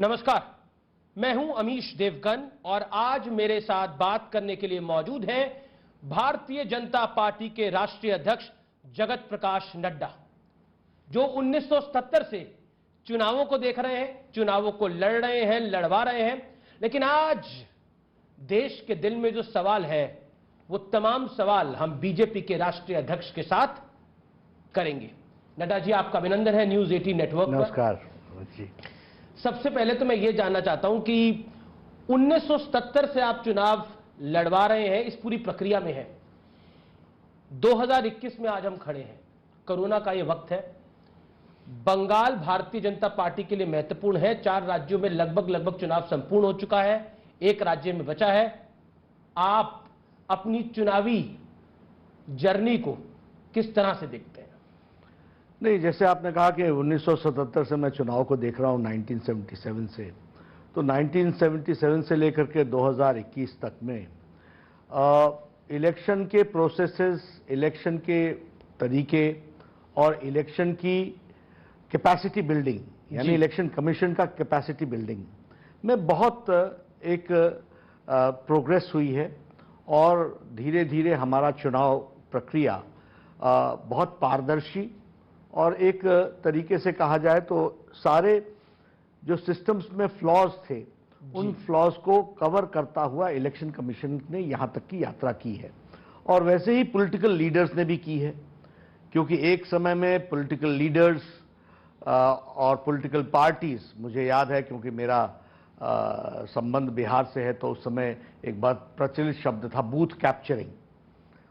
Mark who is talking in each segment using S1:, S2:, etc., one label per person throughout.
S1: नमस्कार, मैं हूं अमीश देवगन और आज मेरे साथ बात करने के लिए मौजूद हैं भारतीय जनता पार्टी के राष्ट्रीय अध्यक्ष जगत प्रकाश नड्डा, जो 1977 से चुनावों को देख रहे हैं, चुनावों को लड़ रहे हैं, लड़वा रहे हैं। लेकिन आज देश के दिल में जो सवाल है, वो तमाम सवाल हम बीजेपी के राष्ट्रीय अध्यक्ष के साथ करेंगे। नड्डा जी, आपका अभिनंदन है न्यूज 18 नेटवर्क पर।
S2: नमस्कार जी।
S1: सबसे पहले तो मैं ये जानना चाहता हूं कि 1977 से आप चुनाव लड़वा रहे हैं, इस पूरी प्रक्रिया में है। 2021 में आज हम खड़े हैं, कोरोना का ये वक्त है। बंगाल भारतीय जनता पार्टी के लिए महत्वपूर्ण है। 4 राज्यों में लगभग चुनाव संपूर्ण हो चुका है, 1 राज्य में बचा है। आप अपनी चुनावी जर्नी को किस तरह से देखते हैं?
S2: नहीं, जैसे आपने कहा कि 1977 से मैं चुनाव को देख रहा हूं, 1977 से, तो 1977 से लेकर के 2021 तक में इलेक्शन के प्रोसेसेस, इलेक्शन के तरीके और इलेक्शन की कैपेसिटी बिल्डिंग, यानी इलेक्शन कमीशन का कैपेसिटी बिल्डिंग में बहुत एक प्रोग्रेस हुई है और धीरे धीरे हमारा चुनाव प्रक्रिया बहुत पारदर्शी और एक तरीके से कहा जाए तो सारे जो सिस्टम्स में फ्लॉज थे, उन फ्लॉज को कवर करता हुआ इलेक्शन कमीशन ने यहां तक की यात्रा की है। और वैसे ही पॉलिटिकल लीडर्स ने भी की है, क्योंकि एक समय में पॉलिटिकल लीडर्स और पॉलिटिकल पार्टीज, मुझे याद है क्योंकि मेरा संबंध बिहार से है, तो उस समय एक बात प्रचलित शब्द था बूथ कैप्चरिंग,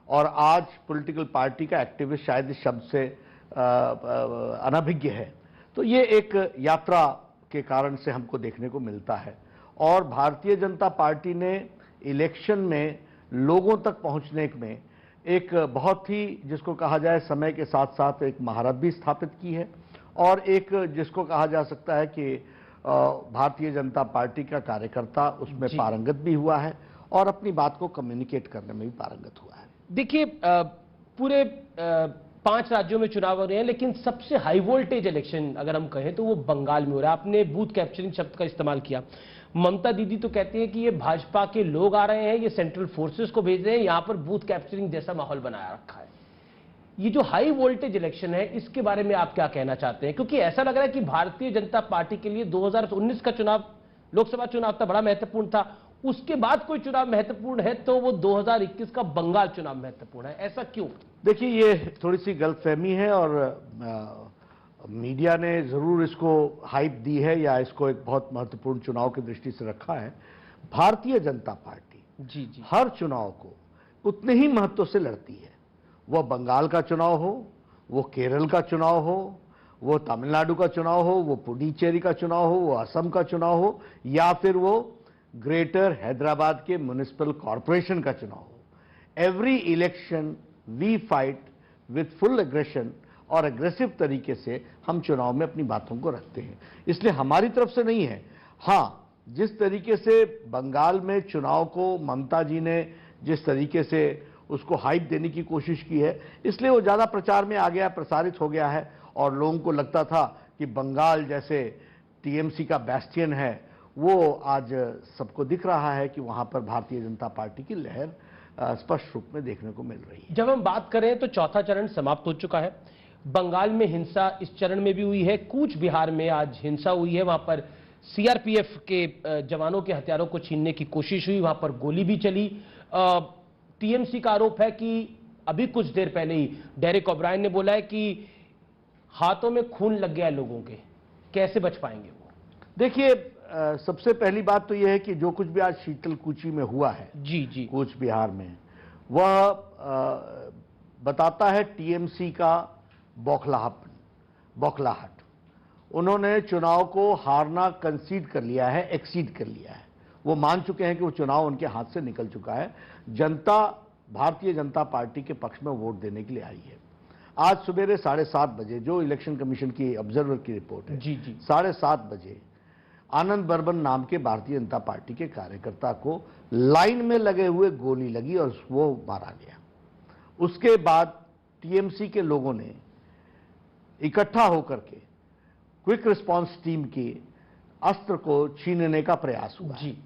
S2: और आज पॉलिटिकल पार्टी का एक्टिविस्ट शायद इस शब्द से अनभिज्ञ है। तो ये एक यात्रा के कारण से हमको देखने को मिलता है। और भारतीय जनता पार्टी ने इलेक्शन में लोगों तक पहुंचने में एक बहुत ही, जिसको कहा जाए, समय के साथ साथ एक महारत भी स्थापित की है, और एक जिसको कहा जा सकता है कि भारतीय जनता पार्टी का कार्यकर्ता उसमें पारंगत भी हुआ है और अपनी बात को कम्युनिकेट करने में भी पारंगत हुआ है।
S1: देखिए, पूरे 5 राज्यों में चुनाव हो रहे हैं, लेकिन सबसे हाई वोल्टेज इलेक्शन अगर हम कहें तो वो बंगाल में हो रहा है। आपने बूथ कैप्चरिंग शब्द का इस्तेमाल किया। ममता दीदी तो कहती हैं कि ये भाजपा के लोग आ रहे हैं, ये सेंट्रल फोर्सेस को भेज रहे हैं, यहां पर बूथ कैप्चरिंग जैसा माहौल बनाया रखा है। ये जो हाई वोल्टेज इलेक्शन है, इसके बारे में आप क्या कहना चाहते हैं? क्योंकि ऐसा लग रहा है कि भारतीय जनता पार्टी के लिए 2019 का चुनाव, लोकसभा चुनाव था, बड़ा महत्वपूर्ण था। उसके बाद कोई चुनाव महत्वपूर्ण है तो वो 2021 का बंगाल चुनाव महत्वपूर्ण है। ऐसा क्यों?
S2: देखिए, ये थोड़ी सी गलतफहमी है और मीडिया ने जरूर इसको हाइप दी है या इसको एक बहुत महत्वपूर्ण चुनाव की दृष्टि से रखा है। भारतीय जनता पार्टी हर चुनाव को उतने ही महत्व से लड़ती है। वो बंगाल का चुनाव हो, वो केरल का चुनाव हो, वो तमिलनाडु का चुनाव हो, वो पुडुचेरी का चुनाव हो, वो असम का चुनाव हो, या फिर वो ग्रेटर हैदराबाद के म्युनिसिपल कॉरपोरेशन का चुनाव हो। Every election we fight with full aggression, और एग्रेसिव तरीके से हम चुनाव में अपनी बातों को रखते हैं। इसलिए हमारी तरफ से नहीं है। हाँ, जिस तरीके से बंगाल में चुनाव को ममता जी ने जिस तरीके से उसको हाइप देने की कोशिश की है, इसलिए वो ज्यादा प्रचार में आ गया, प्रसारित हो गया है, और लोगों को लगता था कि बंगाल जैसे टीएमसी का बैस्टियन है, वो आज सबको दिख रहा है कि वहां पर भारतीय जनता पार्टी की लहर स्पष्ट रूप में देखने को मिल रही है।
S1: जब हम बात करें तो चौथा चरण समाप्त हो चुका है। बंगाल में हिंसा इस चरण में भी हुई है। कूच बिहार में आज हिंसा हुई है, वहां पर सीआरपीएफ के जवानों के हथियारों को छीनने की कोशिश हुई, वहां पर गोली भी चली। टीएमसी का आरोप है कि अभी कुछ देर पहले ही डेरेक ओब्रायन ने बोला है कि हाथों में खून लग गया लोगों के, कैसे बच पाएंगे वो?
S2: देखिए, सबसे पहली बात तो यह है कि जो कुछ भी आज शीतलकुची में हुआ है, कूच बिहार में, वह बताता है टीएमसी का बौखलाहट। उन्होंने चुनाव को हारना कंसीड कर लिया है, एक्सीड कर लिया है। वो मान चुके हैं कि वो चुनाव उनके हाथ से निकल चुका है। जनता भारतीय जनता पार्टी के पक्ष में वोट देने के लिए आई है। आज सवेरे 7:30 बजे, जो इलेक्शन कमीशन की ऑब्जर्वर की रिपोर्ट है, 7:30 बजे आनंद बर्मन नाम के भारतीय जनता पार्टी के कार्यकर्ता को लाइन में लगे हुए गोली लगी और वो मारा गया। उसके बाद टीएमसी के लोगों ने इकट्ठा होकर के क्विक रिस्पांस टीम की अस्त्र को छीनने का प्रयास हुआ है।
S1: जी।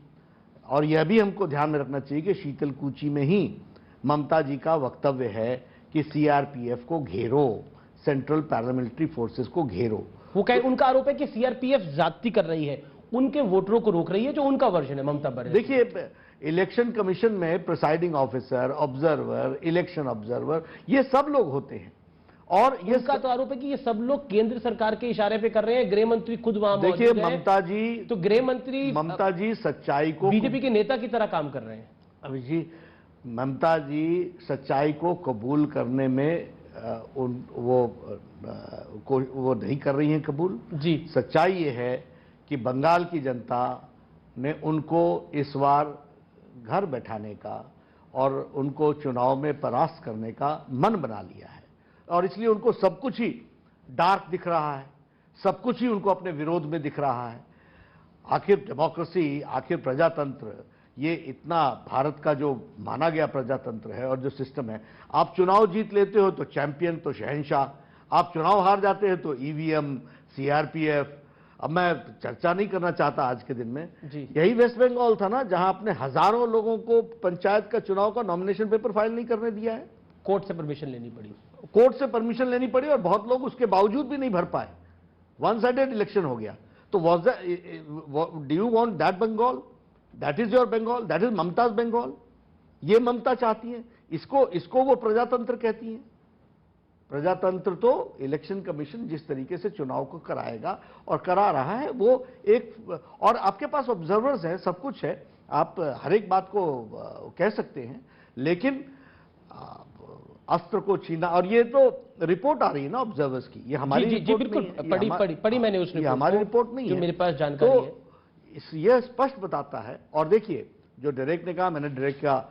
S2: और यह भी हमको ध्यान में रखना चाहिए कि शीतलकुची में ही ममता जी का वक्तव्य है कि सीआरपीएफ को घेरो, सेंट्रल पैरामिलिट्री फोर्सेस को घेरो।
S1: वो उनका आरोप है कि सीआरपीएफ ज्यादती कर रही है, उनके वोटरों को रोक रही है, जो उनका वर्जन है ममता बनर्जी।
S2: देखिए, इलेक्शन कमीशन में presiding officer, observer, election observer, ये सब लोग होते हैं। और ये
S1: इसका तो आरोप है कि ये सब लोग केंद्र सरकार के इशारे पे कर रहे हैं। गृह मंत्री खुद वहां मौजूद
S2: देखिए,
S1: हैं। तो गृह मंत्री
S2: ममता जी सच्चाई को
S1: बीजेपी के नेता की तरह काम कर रहे हैं।
S2: अभी जी, ममता जी सच्चाई को कबूल करने में वो नहीं कर रही हैं कबूल
S1: जी।
S2: सच्चाई ये है कि बंगाल की जनता ने उनको इस बार घर बैठाने का और उनको चुनाव में परास्त करने का मन बना लिया है, और इसलिए उनको सब कुछ ही डार्क दिख रहा है, सब कुछ ही उनको अपने विरोध में दिख रहा है। आखिर डेमोक्रेसी, आखिर प्रजातंत्र, ये इतना भारत का जो माना गया प्रजातंत्र है और जो सिस्टम है, आप चुनाव जीत लेते हो तो चैंपियन, तो शहंशाह, आप चुनाव हार जाते हैं तो ईवीएम, सीआरपीएफ। अब मैं चर्चा नहीं करना चाहता आज के दिन में, यही वेस्ट बंगाल था ना जहां आपने हजारों लोगों को पंचायत का चुनाव का नॉमिनेशन पेपर फाइल नहीं करने दिया है।
S1: कोर्ट से परमिशन लेनी पड़ी,
S2: कोर्ट से परमिशन लेनी पड़ी, और बहुत लोग उसके बावजूद भी नहीं भर पाए। वन साइडेड इलेक्शन हो गया। तो do you want that Bengal? That is your Bengal, that is Mamata's Bengal. ये ममता चाहती है, इसको वो प्रजातंत्र कहती है। प्रजातंत्र तो इलेक्शन कमीशन जिस तरीके से चुनाव को कराएगा और करा रहा है, वो एक, और आपके पास ऑब्जर्वर्स हैं, सब कुछ है, आप हर एक बात को कह सकते हैं, लेकिन अस्त्र को छीना, और ये तो रिपोर्ट आ रही है ना ऑब्जर्वर्स की, ये हमारी
S1: जी, बिल्कुल पढ़ी मैंने उस रिपोर्ट,
S2: हमारी रिपोर्ट नहीं है,
S1: मेरे पास जानकारी है।
S2: यह स्पष्ट बताता है। और देखिए, जो डायरेक्ट ने कहा, मैंने डायरेक्ट का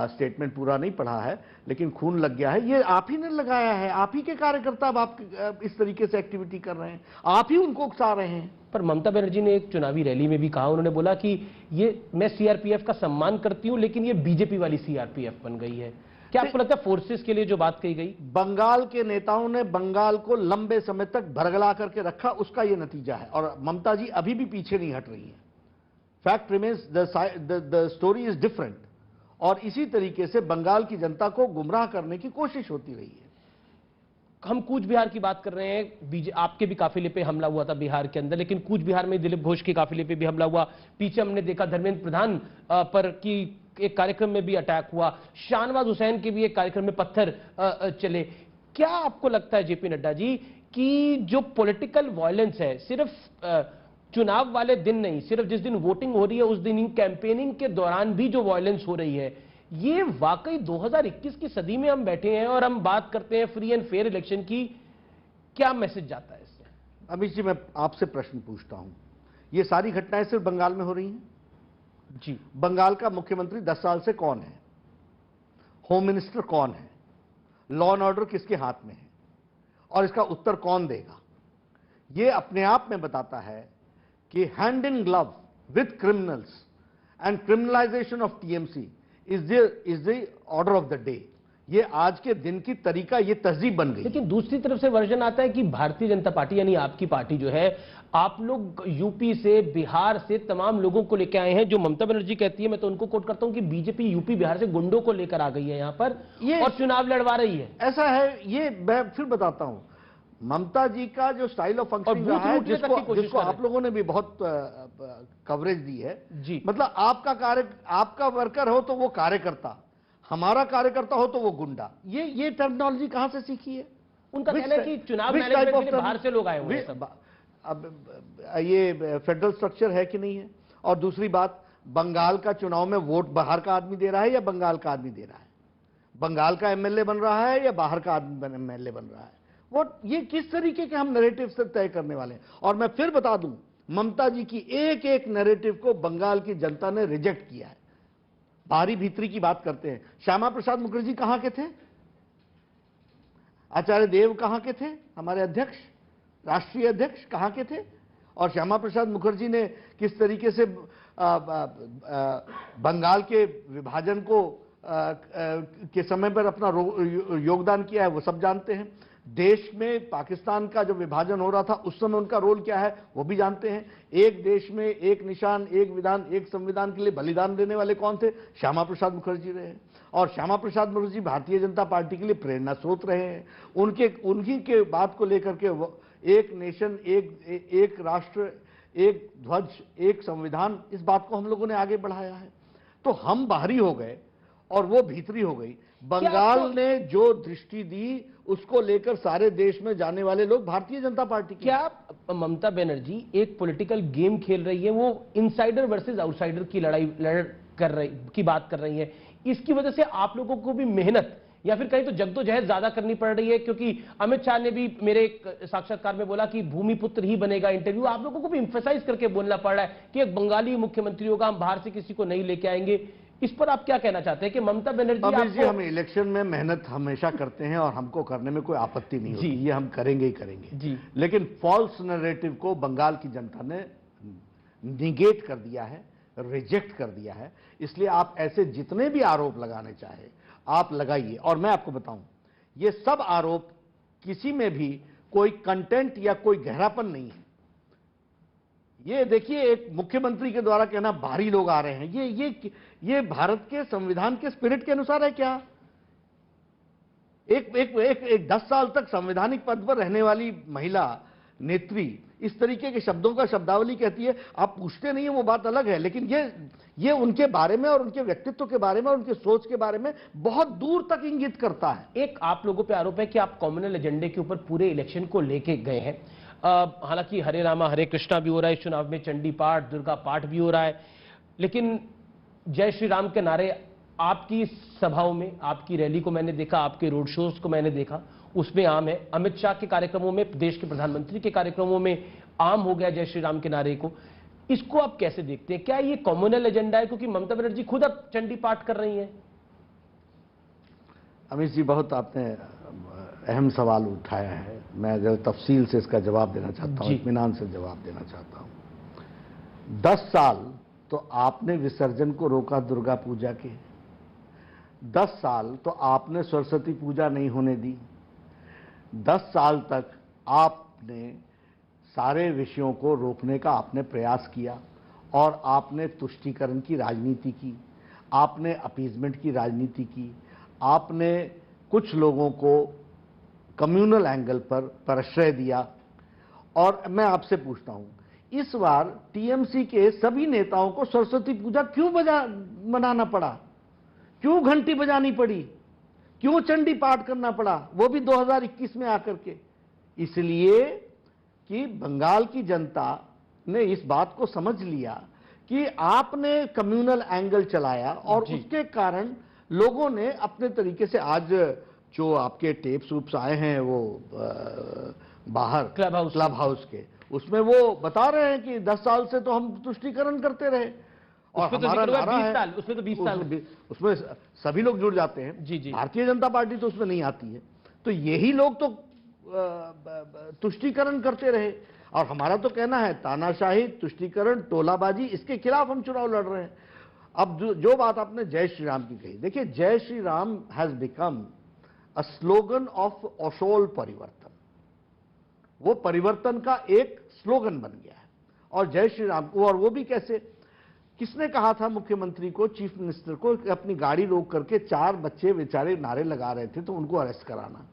S2: स्टेटमेंट पूरा नहीं पढ़ा है, लेकिन खून लग गया है, ये आप ही ने लगाया है, आप ही के कार्यकर्ता अब आप इस तरीके से एक्टिविटी कर रहे हैं, आप ही उनको उकसा रहे हैं।
S1: पर ममता बनर्जी ने एक चुनावी रैली में भी कहा, उन्होंने बोला कि ये मैं सीआरपीएफ का सम्मान करती हूं, लेकिन ये बीजेपी वाली सीआरपीएफ बन गई है। क्या आपको लगता है फोर्सेस के लिए जो बात कही गई?
S2: बंगाल के नेताओं ने बंगाल को लंबे समय तक भरगला करके रखा, उसका यह नतीजा है। और ममता जी अभी भी पीछे नहीं हट रही है। Fact remains, the story is different. और इसी तरीके से बंगाल की जनता को गुमराह करने की कोशिश होती रही है।
S1: हम कूच बिहार की बात कर रहे हैं, आपके भी काफिले पे हमला हुआ था बिहार के अंदर, लेकिन कूच बिहार में दिलीप घोष के काफिले पे भी हमला हुआ। पीछे हमने देखा धर्मेंद्र प्रधान पर की एक कार्यक्रम में भी अटैक हुआ, शाहनवाज हुसैन के भी एक कार्यक्रम में पत्थर चले। क्या आपको लगता है जेपी नड्डा जी कि जो पॉलिटिकल वायलेंस है, सिर्फ चुनाव वाले दिन नहीं, सिर्फ जिस दिन वोटिंग हो रही है उस दिन, कैंपेनिंग के दौरान भी जो वायलेंस हो रही है, ये वाकई 2021 की सदी में हम बैठे हैं और हम बात करते हैं फ्री एंड फेयर इलेक्शन की, क्या मैसेज जाता है इससे?
S2: अमित जी, मैं आपसे प्रश्न पूछता हूं, ये सारी घटनाएं सिर्फ बंगाल में हो रही हैं?
S1: जी।
S2: बंगाल का मुख्यमंत्री 10 साल से कौन है? होम मिनिस्टर कौन है? लॉ एंड ऑर्डर किसके हाथ में है? और इसका उत्तर कौन देगा? यह अपने आप में बताता है कि hand in glove with criminals and criminalisation of TMC is the order of the day. ये आज के दिन की तरीका, ये तहजीब बन गई।
S1: लेकिन दूसरी तरफ से वर्जन आता है कि भारतीय जनता पार्टी यानी आपकी पार्टी जो है, आप लोग यूपी से, बिहार से तमाम लोगों को लेकर आए हैं, जो ममता बनर्जी कहती है, मैं तो उनको कोट करता हूं कि बीजेपी यूपी बिहार से गुंडों को लेकर आ गई है यहां पर और चुनाव लड़वा रही है।
S2: ऐसा है, ये मैं फिर बताता हूं, ममता जी का जो स्टाइल ऑफ फंक्शनिंग रहा है, जिसको आप लोगों ने भी बहुत कवरेज दी है
S1: जी।
S2: मतलब आपका वर्कर हो तो वो कार्यकर्ता, हमारा कार्यकर्ता हो तो वो गुंडा। ये टर्मिनोलॉजी कहां से सीखी है?
S1: उनका कहना है कि चुनाव मैनेजमेंट के लिए बाहर से लोग आए हुए हैं सब।
S2: अब ये फेडरल स्ट्रक्चर है कि नहीं है? और दूसरी बात, बंगाल का चुनाव में वोट बाहर का आदमी दे रहा है या बंगाल का आदमी दे रहा है? बंगाल का एमएलए बन रहा है या बाहर का आदमी एमएलए बन रहा है? वो ये किस तरीके के हम नैरेटिव से तय करने वाले हैं? और मैं फिर बता दूं, ममता जी की एक एक नैरेटिव को बंगाल की जनता ने रिजेक्ट किया है। बाहरी भीतरी की बात करते हैं, श्यामा प्रसाद मुखर्जी कहां के थे? आचार्य देव कहां के थे? हमारे अध्यक्ष, राष्ट्रीय अध्यक्ष कहां के थे? और श्यामा प्रसाद मुखर्जी ने किस तरीके से बंगाल के विभाजन को के समय पर अपना योगदान किया है, वो सब जानते हैं। देश में पाकिस्तान का जब विभाजन हो रहा था उस समय उनका रोल क्या है वो भी जानते हैं। एक देश में एक निशान, एक विधान, एक संविधान के लिए बलिदान देने वाले कौन थे? श्यामा प्रसाद मुखर्जी रहे हैं। और श्यामा प्रसाद मुखर्जी भारतीय जनता पार्टी के लिए प्रेरणा स्रोत रहे हैं। उनकी के बात को लेकर के एक नेशन, एक राष्ट्र, एक ध्वज, एक संविधान, इस बात को हम लोगों ने आगे बढ़ाया है। तो हम बाहरी हो गए और वो भीतरी हो गई। बंगाल ने जो दृष्टि दी उसको लेकर सारे देश में जाने वाले लोग भारतीय जनता पार्टी के।
S1: क्या ममता बनर्जी एक पॉलिटिकल गेम खेल रही है, वो इनसाइडर वर्सेस आउटसाइडर की की बात कर रही है, इसकी वजह से आप लोगों को भी मेहनत या फिर कहीं तो जद्दोजहद ज्यादा करनी पड़ रही है? क्योंकि अमित शाह ने भी मेरे एक साक्षात्कार में बोला कि भूमिपुत्र ही बनेगा इंटरव्यू, आप लोगों को भी इंफेसाइज करके बोलना पड़ रहा है कि एक बंगाली मुख्यमंत्री होगा, हम बाहर से किसी को नहीं लेके आएंगे। इस पर आप क्या कहना चाहते हैं कि ममता बनर्जी?
S2: हम इलेक्शन में मेहनत हमेशा करते हैं और हमको करने में कोई आपत्ति नहीं होती, ये हम करेंगे ही करेंगे जी। लेकिन फॉल्स नैरेटिव को बंगाल की जनता ने निगेट कर दिया है, रिजेक्ट कर दिया है। इसलिए आप ऐसे जितने भी आरोप लगाने चाहे आप लगाइए। और मैं आपको बताऊं, ये सब आरोप किसी में भी कोई कंटेंट या कोई गहरापन नहीं है। ये देखिए, एक मुख्यमंत्री के द्वारा कहना बाहरी लोग आ रहे हैं, ये भारत के संविधान के स्पिरिट के अनुसार है क्या? एक 10 साल तक संवैधानिक पद पर रहने वाली महिला नेत्री इस तरीके के शब्दों का शब्दावली कहती है, आप पूछते नहीं है वो बात अलग है, लेकिन ये उनके बारे में और उनके व्यक्तित्व के बारे में और उनके सोच के बारे में बहुत दूर तक इंगित करता है।
S1: एक आप लोगों पे आरोप है कि आप कॉम्युनल एजेंडे के ऊपर पूरे इलेक्शन को लेके गए हैं। हालांकि हरे रामा हरे कृष्णा भी हो रहा है इस चुनाव में, चंडी पाठ, दुर्गा पाठ भी हो रहा है, लेकिन जय श्री राम के नारे आपकी सभाओं में, आपकी रैली को मैंने देखा, आपके रोड शोज को मैंने देखा, उसमें आम है। अमित शाह के कार्यक्रमों में, देश के प्रधानमंत्री के कार्यक्रमों में आम हो गया जय श्री राम के नारे को। इसको आप कैसे देखते हैं? क्या ये कॉम्युनल एजेंडा है? क्योंकि ममता बनर्जी खुद अब चंडी पाठ कर रही हैं।
S2: अमित जी, बहुत आपने अहम सवाल उठाया है। मैं जब तफसील से इसका जवाब देना चाहता हूं, इत्मीनान से जवाब देना चाहता हूं। 10 साल तो आपने विसर्जन को रोका दुर्गा पूजा के, 10 साल तो आपने सरस्वती पूजा नहीं होने दी, 10 साल तक आपने सारे विषयों को रोकने का आपने प्रयास किया और आपने तुष्टीकरण की राजनीति की, आपने अपीजमेंट की राजनीति की, आपने कुछ लोगों को कम्युनल एंगल पर प्रश्रय दिया। और मैं आपसे पूछता हूं, इस बार टीएमसी के सभी नेताओं को सरस्वती पूजा क्यों मनाना पड़ा? क्यों घंटी बजानी पड़ी? क्यों चंडी पाठ करना पड़ा, वो भी 2021 में आकर के? इसलिए कि बंगाल की जनता ने इस बात को समझ लिया कि आपने कम्युनल एंगल चलाया और उसके कारण लोगों ने अपने तरीके से, आज जो आपके टेप्स उप्स आए हैं वो बाहर क्लब हाउस के, उसमें वो बता रहे हैं कि 10 साल से तो हम तुष्टीकरण करते रहे और हमारा नारा है,
S1: उसमें तो 20 साल,
S2: उसमें सभी लोग जुड़ जाते हैं।
S1: जी जी।
S2: भारतीय जनता पार्टी तो उसमें नहीं आती है। तो यही लोग तो तुष्टीकरण करते रहे और हमारा तो कहना है तानाशाही, तुष्टीकरण, टोलाबाजी, इसके खिलाफ हम चुनाव लड़ रहे हैं। अब जो बात आपने जय श्री राम की कही, देखिए, Jai Shri Ram has become a slogan of असोल परिवर्तन। वो परिवर्तन का एक स्लोगन बन गया है। और जय श्री राम को, और वो भी कैसे, किसने कहा था मुख्यमंत्री को, चीफ मिनिस्टर को, अपनी गाड़ी रोक करके 4 बच्चे बेचारे नारे लगा रहे थे तो उनको अरेस्ट कराना?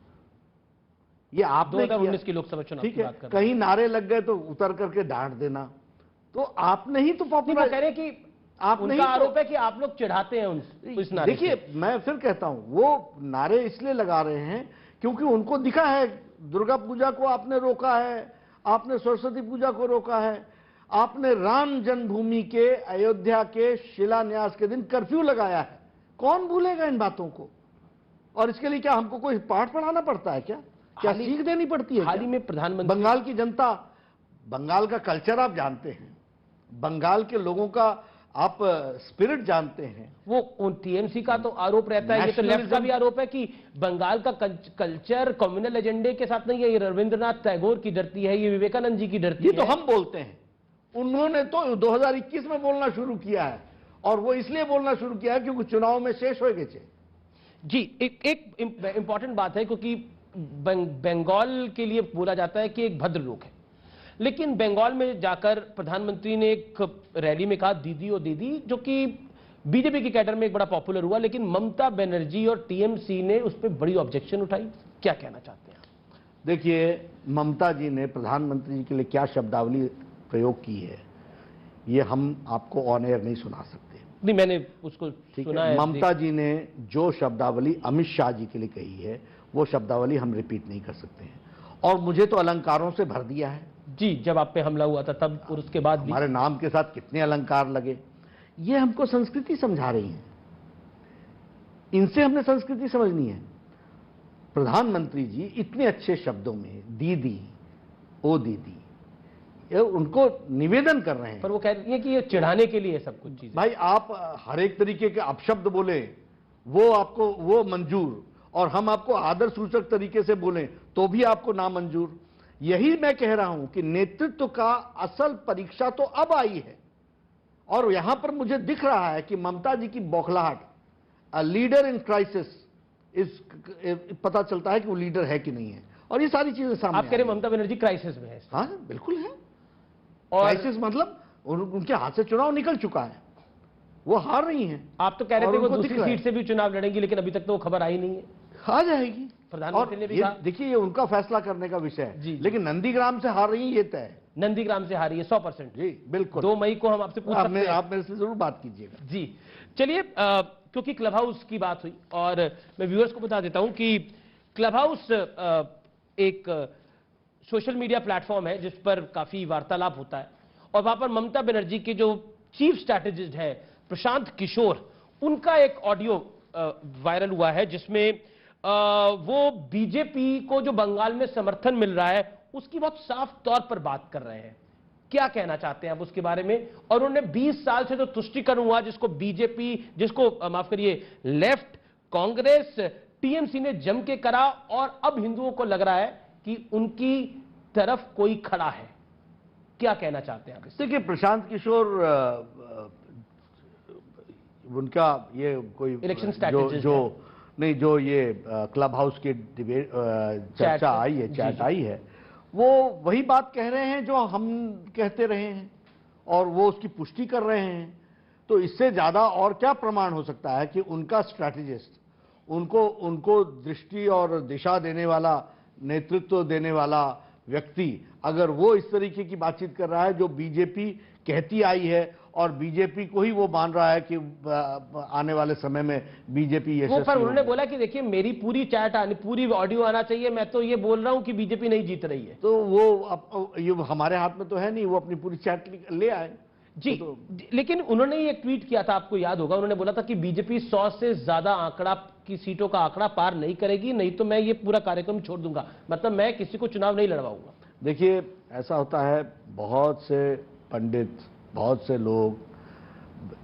S2: ये आपने
S1: 2019 की लोकसभा चुनाव की बात कर रहे हैं।
S2: कहीं नारे लग गए तो उतर करके डांट देना, तो आपने ही तो पॉपुलर
S1: कह रहे कि आप नहीं, आरोप है कि आप लोग चिढ़ाते हैं उस नारे।
S2: देखिए, मैं फिर कहता हूं, वो नारे इसलिए लगा रहे हैं क्योंकि उनको दिखा है दुर्गा पूजा को आपने रोका है, आपने सरस्वती पूजा को रोका है, आपने राम जन्मभूमि के अयोध्या के शिलान्यास के दिन कर्फ्यू लगाया है। कौन भूलेगा इन बातों को? और इसके लिए क्या हमको कोई पाठ पढ़ाना पड़ता है? क्या सीख देनी पड़ती है?
S1: हाल ही में प्रधानमंत्री,
S2: बंगाल की जनता, बंगाल का कल्चर आप जानते हैं, बंगाल के लोगों का आप स्पिरिट जानते हैं।
S1: वो टीएमसी का तो आरोप रहता है, ये तो लेफ्ट का भी आरोप है कि बंगाल का कल्चर कम्युनल एजेंडे के साथ नहीं है, ये रविंद्रनाथ टैगोर की धरती है, ये विवेकानंद जी की धरती है।
S2: ये तो हम बोलते हैं, उन्होंने तो 2021 में बोलना शुरू किया है और वो इसलिए बोलना शुरू किया है क्योंकि चुनाव में शेष हो गए थे।
S1: जी, एक इंपॉर्टेंट बात है, क्योंकि बंगाल के लिए बोला जाता है कि एक भद्र लोग है, लेकिन बंगाल में जाकर प्रधानमंत्री ने एक रैली में कहा दीदी ओ दीदी, जो कि बीजेपी के कैडर में एक बड़ा पॉपुलर हुआ, लेकिन ममता बनर्जी और टीएमसी ने उस पर बड़ी ऑब्जेक्शन उठाई। क्या कहना चाहते हैं?
S2: देखिए, ममता जी ने प्रधानमंत्री जी के लिए क्या शब्दावली प्रयोग की है, ये हम आपको ऑन एयर नहीं सुना सकते।
S1: नहीं, मैंने उसको सुना है।
S2: ममता जी ने जो शब्दावली अमित शाह जी के लिए कही है, वो शब्दावली हम रिपीट नहीं कर सकते हैं। और मुझे तो अलंकारों से भर दिया है
S1: जी, जब आप पे हमला हुआ था तब और उसके बाद भी
S2: हमारे नाम के साथ कितने अलंकार लगे। ये हमको संस्कृति समझा रही है, इनसे हमने संस्कृति समझनी है। प्रधानमंत्री जी इतने अच्छे शब्दों में दीदी ओ दीदी, ये उनको निवेदन कर रहे हैं।
S1: पर वो कह रही है कि ये चिढ़ाने के लिए सब कुछ चीजें।
S2: भाई, आप हर एक तरीके के अपशब्द बोले वो आपको वो मंजूर, और हम आपको आदर सूचक तरीके से बोलें तो भी आपको नामंजूर। यही मैं कह रहा हूं कि नेतृत्व का असल परीक्षा तो अब आई है, और यहां पर मुझे दिख रहा है कि ममता जी की बौखलाहट, अ लीडर इन क्राइसिस, इस पता चलता है कि वो लीडर है कि नहीं है। और ये सारी चीजें सामने
S1: आप कह रहे हैं ममता बनर्जी क्राइसिस में है?
S2: हाँ, बिल्कुल है।
S1: और
S2: क्राइसिस मतलब उनके हाथ से चुनाव निकल चुका है, वो हार रही हैं।
S1: आप तो कह रहे
S2: और
S1: थे वो
S2: उनको
S1: दूसरी
S2: दिख रहा है।
S1: सीट से भी चुनाव लड़ेंगी, लेकिन अभी तक तो वो खबर आई नहीं है।
S2: आ जाएगी।
S1: प्रधानमंत्री ने
S2: और
S1: भी
S2: ये
S1: कहा।
S2: देखिए, ये उनका फैसला करने का विषय है।
S1: जी।
S2: लेकिन नंदीग्राम से हार रही है, ये तय है।
S1: नंदीग्राम से हारी है 100%।
S2: जी बिल्कुल।
S1: 2 मई को हम आपसे पूछ सकते हैं।
S2: आप मेरे से जरूर बात कीजिएगा।
S1: जी चलिए, क्योंकि क्लब हाउस की बात हुई और मैं व्यूअर्स को बता देता हूं कि क्लब हाउस एक सोशल मीडिया प्लेटफॉर्म है जिस पर काफी वार्तालाप होता है, और वहां पर ममता बनर्जी के जो चीफ स्ट्रैटेजिस्ट है प्रशांत किशोर, उनका एक ऑडियो वायरल हुआ है जिसमें वो बीजेपी को जो बंगाल में समर्थन मिल रहा है उसकी बहुत साफ तौर पर बात कर रहे हैं। क्या कहना चाहते हैं आप उसके बारे में? और उन्होंने 20 साल से जो तुष्टीकरण हुआ, जिसको बीजेपी, जिसको माफ करिए लेफ्ट, कांग्रेस, टीएमसी ने जम के करा, और अब हिंदुओं को लग रहा है कि उनकी तरफ कोई खड़ा है। क्या कहना चाहते हैं आप?
S2: देखिए, प्रशांत किशोर उनका ये कोई
S1: इलेक्शन
S2: जो
S1: स्ट्रैटेजिस्ट
S2: जो
S1: है।
S2: नहीं, जो ये क्लब हाउस की डिबेट चर्चा आई है, चैट आई है, वो वही बात कह रहे हैं जो हम कहते रहे हैं, और वो उसकी पुष्टि कर रहे हैं। तो इससे ज्यादा और क्या प्रमाण हो सकता है कि उनका स्ट्रैटेजिस्ट, उनको दृष्टि और दिशा देने वाला, नेतृत्व देने वाला व्यक्ति, अगर वो इस तरीके की बातचीत कर रहा है जो बीजेपी कहती आई है, और बीजेपी को ही वो मान रहा है कि आने वाले समय में बीजेपी
S1: वो पर उन्होंने बोला कि देखिए मेरी पूरी चैट आनी, पूरी ऑडियो आना चाहिए, मैं तो ये बोल रहा हूं कि बीजेपी नहीं जीत रही है।
S2: तो वो ये हमारे हाथ में तो है नहीं, वो अपनी पूरी चैट ले आए
S1: जी। लेकिन उन्होंने ये एक ट्वीट किया था, आपको याद होगा, उन्होंने बोला था कि बीजेपी 100 से ज्यादा आंकड़ा की सीटों का आंकड़ा पार नहीं करेगी, नहीं तो मैं ये पूरा कार्यक्रम छोड़ दूंगा। मतलब मैं किसी को चुनाव नहीं लड़वाऊंगा।
S2: देखिए, ऐसा होता है, बहुत से पंडित, बहुत से लोग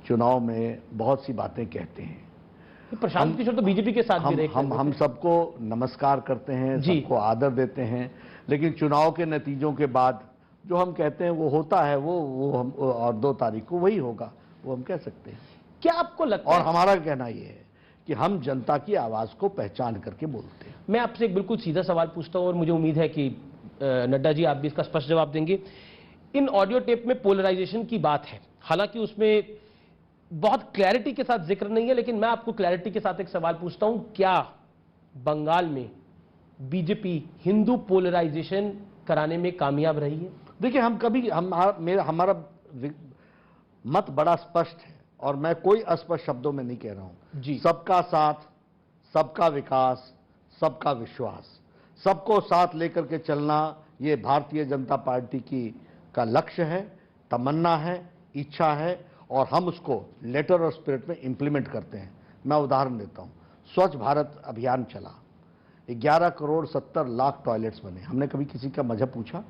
S2: चुनाव में बहुत सी बातें कहते हैं।
S1: प्रशांत किशोर तो बीजेपी के साथ भी रहे।
S2: हम सबको नमस्कार करते हैं, सबको आदर देते हैं, लेकिन चुनाव के नतीजों के बाद जो हम कहते हैं वो होता है, वो हम, और 2 तारीख को वही होगा, वो हम कह सकते हैं।
S1: क्या आपको लगता है?
S2: और हमारा कहना ये है कि हम जनता की आवाज को पहचान करके बोलते हैं।
S1: मैं आपसे एक बिल्कुल सीधा सवाल पूछता हूं और मुझे उम्मीद है कि नड्डा जी आप भी इसका स्पष्ट जवाब देंगे। इन ऑडियो टेप में पोलराइजेशन की बात है, हालांकि उसमें बहुत क्लैरिटी के साथ जिक्र नहीं है, लेकिन मैं आपको क्लैरिटी के साथ एक सवाल पूछता हूं, क्या बंगाल में बीजेपी हिंदू पोलराइजेशन कराने में कामयाब रही है?
S2: देखिए, हमारा मत बड़ा स्पष्ट है, और मैं कोई अस्पष्ट शब्दों में नहीं कह रहा हूं
S1: जी।
S2: सबका साथ, सबका विकास, सबका विश्वास, सबको साथ लेकर के चलना, ये भारतीय जनता पार्टी का लक्ष्य है, तमन्ना है, इच्छा है, और हम उसको लेटर और स्पिरिट में इंप्लीमेंट करते हैं। मैं उदाहरण देता हूं, स्वच्छ भारत अभियान चला, 11 करोड़ 70 लाख टॉयलेट्स बने, हमने कभी किसी का मजहब पूछा?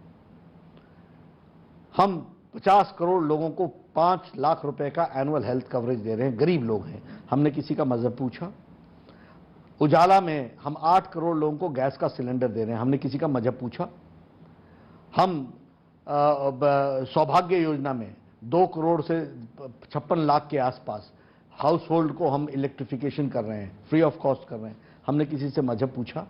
S2: हम 50 करोड़ लोगों को 5 लाख रुपए का एनुअल हेल्थ कवरेज दे रहे हैं, गरीब लोग हैं, हमने किसी का मजहब पूछा? उजाला में हम 8 करोड़ लोगों को गैस का सिलेंडर दे रहे हैं, हमने किसी का मजहब पूछा? हम सौभाग्य योजना में 2 करोड़ से 56 लाख के आसपास हाउस होल्ड को हम इलेक्ट्रिफिकेशन कर रहे हैं, फ्री ऑफ कॉस्ट कर रहे हैं, हमने किसी से मजहब पूछा?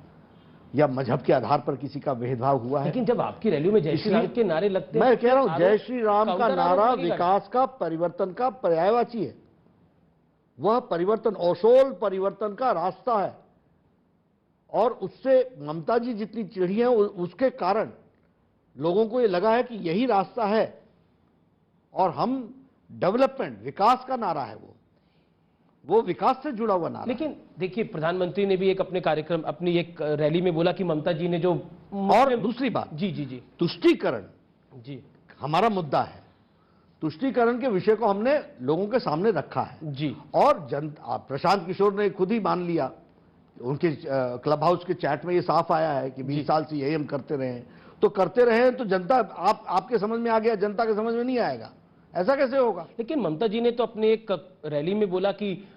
S2: या मजहब के आधार पर किसी का भेदभाव हुआ है।
S1: लेकिन जब आपकी रैलियों में जय श्री राम के नारे लगते हैं,
S2: मैं कह रहा हूं जय श्री राम का
S1: काउंटर
S2: नारा
S1: आरोप लगेगा।
S2: विकास का, परिवर्तन का पर्यायवाची है। वह परिवर्तन, औसोल परिवर्तन का रास्ता है, और उससे ममता जी जितनी चिढ़ी हैं उसके कारण लोगों को ये लगा है कि यही रास्ता है, और हम डेवलपमेंट, विकास का नारा है, वो विकास से जुड़ा हुआ नारा।
S1: लेकिन देखिए, प्रधानमंत्री ने भी एक अपने कार्यक्रम, अपनी एक रैली में बोला कि ममता जी ने जो
S2: और दूसरी बात,
S1: जी जी जी,
S2: तुष्टीकरण
S1: जी
S2: हमारा मुद्दा है। तुष्टीकरण के विषय को हमने लोगों के सामने रखा है
S1: जी,
S2: और प्रशांत किशोर ने खुद ही मान लिया, उनके क्लब हाउस के चैट में ये साफ आया है कि 20 साल से यही हम करते रहे हैं। तो करते रहे तो जनता, आपके समझ में आ गया, जनता के समझ में नहीं आएगा, ऐसा कैसे होगा?
S1: लेकिन ममता जी ने तो अपने एक रैली में बोला कि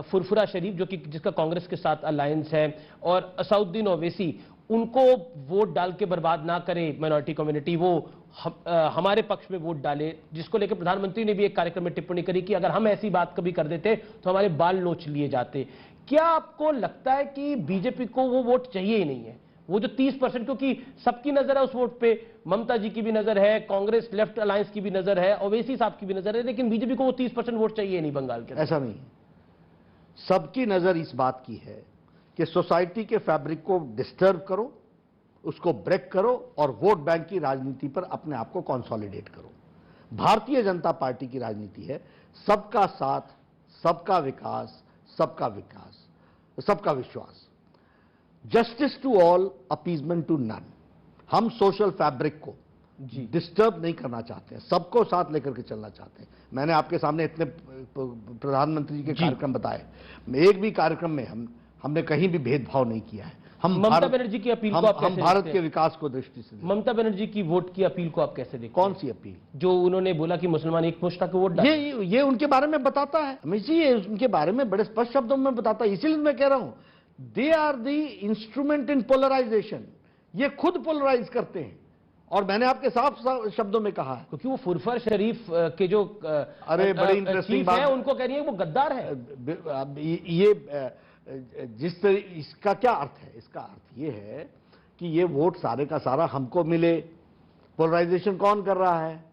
S1: फुरफुरा शरीफ, जो कि जिसका कांग्रेस के साथ अलायंस है, और असउद्दीन ओवैसी, उनको वोट डाल के बर्बाद ना करे माइनॉरिटी कम्युनिटी, वो हमारे पक्ष में वोट डाले, जिसको लेकर प्रधानमंत्री ने भी एक कार्यक्रम में टिप्पणी करी कि अगर हम ऐसी बात कभी कर देते तो हमारे बाल नोच लिए जाते। क्या आपको लगता है कि बीजेपी को वो वोट चाहिए ही नहीं है, वो जो 30%, क्योंकि सबकी नजर है उस वोट पे, ममता जी की भी नजर है, कांग्रेस लेफ्ट अलायंस की भी नजर है, ओवैसी साहब की भी नजर है, लेकिन बीजेपी को वो 30% वोट चाहिए नहीं बंगाल के?
S2: ऐसा नहीं, सबकी नजर इस बात की है कि सोसाइटी के फैब्रिक को डिस्टर्ब करो, उसको ब्रेक करो, और वोट बैंक की राजनीति पर अपने आप को कंसोलिडेट करो। भारतीय जनता पार्टी की राजनीति है सबका साथ, सबका विकास, सबका विकास, सबका विश्वास, justice to all, appeasement to none. हम सोशल फैब्रिक को डिस्टर्ब नहीं करना चाहते हैं, सबको साथ लेकर के चलना चाहते हैं। मैंने आपके सामने इतने प्रधानमंत्री जी के कार्यक्रम बताए, एक भी कार्यक्रम में हमने कहीं भी भेदभाव नहीं किया है। हम
S1: ममता बनर्जी की अपील को आप कैसे देखते हैं?
S2: भारत के विकास को दृष्टि से,
S1: ममता बनर्जी की वोट की अपील को आप कैसे देखते हैं?
S2: कौन सी अपील?
S1: जो उन्होंने बोला कि मुसलमान एक मुश्ता को वोट डालें।
S2: ये उनके बारे में बताता है, ये उनके बारे में बड़े स्पष्ट शब्दों में बताता है। इसीलिए मैं कह रहा हूं, they are the instrument in polarisation. ये खुद पोलराइज करते हैं, और मैंने आपके साफ शब्दों में कहा है,
S1: क्योंकि वो फुरफुरा शरीफ के जो
S2: अरे बड़ी इंटरेस्टिंग बात
S1: है, उनको कह रही है वो गद्दार है।
S2: ये जिस तरह, इसका क्या अर्थ है? इसका अर्थ ये है कि ये वोट सारे का सारा हमको मिले। पोलराइजेशन कौन कर रहा है?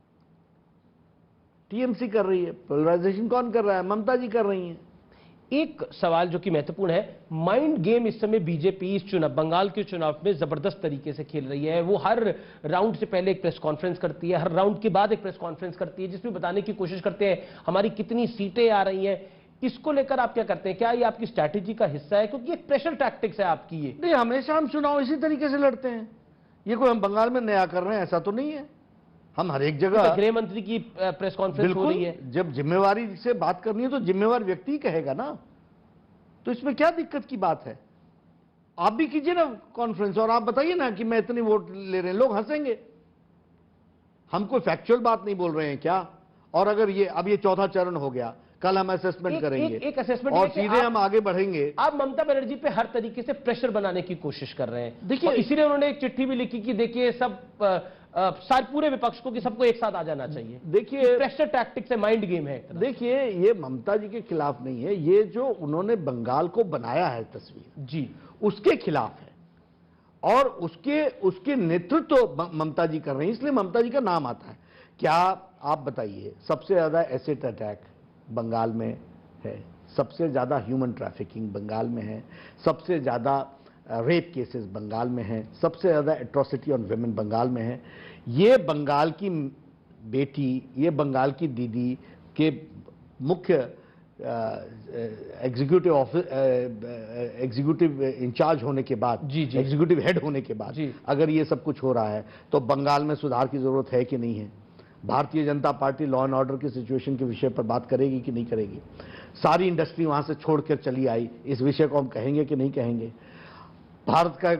S2: टीएमसी कर रही है। पोलराइजेशन कौन कर रहा है? ममता जी कर रही हैं।
S1: एक सवाल जो कि महत्वपूर्ण है, माइंड गेम इस समय बीजेपी इस चुनाव, बंगाल के चुनाव में जबरदस्त तरीके से खेल रही है। वो हर राउंड से पहले एक प्रेस कॉन्फ्रेंस करती है, हर राउंड के बाद एक प्रेस कॉन्फ्रेंस करती है, जिसमें बताने की कोशिश करते हैं हमारी कितनी सीटें आ रही हैं। इसको लेकर आप क्या करते हैं? क्या ये आपकी स्ट्रैटेजी का हिस्सा है? क्योंकि एक प्रेशर टैक्टिक्स है आपकी। ये
S2: नहीं, हमेशा हम चुनाव इसी तरीके से लड़ते हैं। ये कोई हम बंगाल में नया कर रहे हैं ऐसा तो नहीं है। हम हर एक जगह,
S1: गृह मंत्री की प्रेस कॉन्फ्रेंस हो रही है,
S2: जब जिम्मेवारी से बात करनी है तो जिम्मेवार व्यक्ति ही कहेगा ना, तो इसमें क्या दिक्कत की बात है? आप भी कीजिए ना कॉन्फ्रेंस, और आप बताइए ना कि मैं इतनी वोट ले रहे हैं, लोग हंसेंगे। हम कोई फैक्चुअल बात नहीं बोल रहे हैं क्या? और अगर ये अब ये चौथा चरण हो गया, कल हम असेसमेंट करेंगे,
S1: एक असेसमेंट
S2: और सीधे हम आगे बढ़ेंगे।
S1: आप ममता बनर्जी पे हर तरीके से प्रेशर बनाने की कोशिश कर रहे हैं।
S2: देखिए,
S1: इसीलिए उन्होंने एक चिट्ठी भी लिखी कि देखिए सब सारे पूरे विपक्ष को कि सबको एक साथ आ जाना चाहिए।
S2: देखिए,
S1: प्रेशर टैक्टिक्स है, माइंड गेम है।
S2: देखिए, ये ममता जी के खिलाफ नहीं है, ये जो उन्होंने बंगाल को बनाया है तस्वीर
S1: जी,
S2: उसके खिलाफ है, और उसके नेतृत्व ममता जी कर रही हैं, इसलिए ममता जी का नाम आता है। क्या आप बताइए, सबसे ज्यादा एसिड अटैक बंगाल में है, सबसे ज्यादा ह्यूमन ट्रैफिकिंग बंगाल में है, सबसे ज्यादा रेप केसेस बंगाल में हैं, सबसे ज्यादा एट्रोसिटी ऑन विमेन बंगाल में है। ये बंगाल की बेटी, ये बंगाल की दीदी के मुख्य एग्जीक्यूटिव इंचार्ज होने के बाद, एग्जीक्यूटिव हेड होने के बाद अगर ये सब कुछ हो रहा है तो बंगाल में सुधार की जरूरत है कि नहीं है? Bharatiya Janata party law and order की सिचुएशन के विषय पर बात करेगी कि नहीं करेगी? सारी इंडस्ट्री वहां से छोड़कर चली आई, इस विषय को हम कहेंगे कि नहीं कहेंगे? भारत का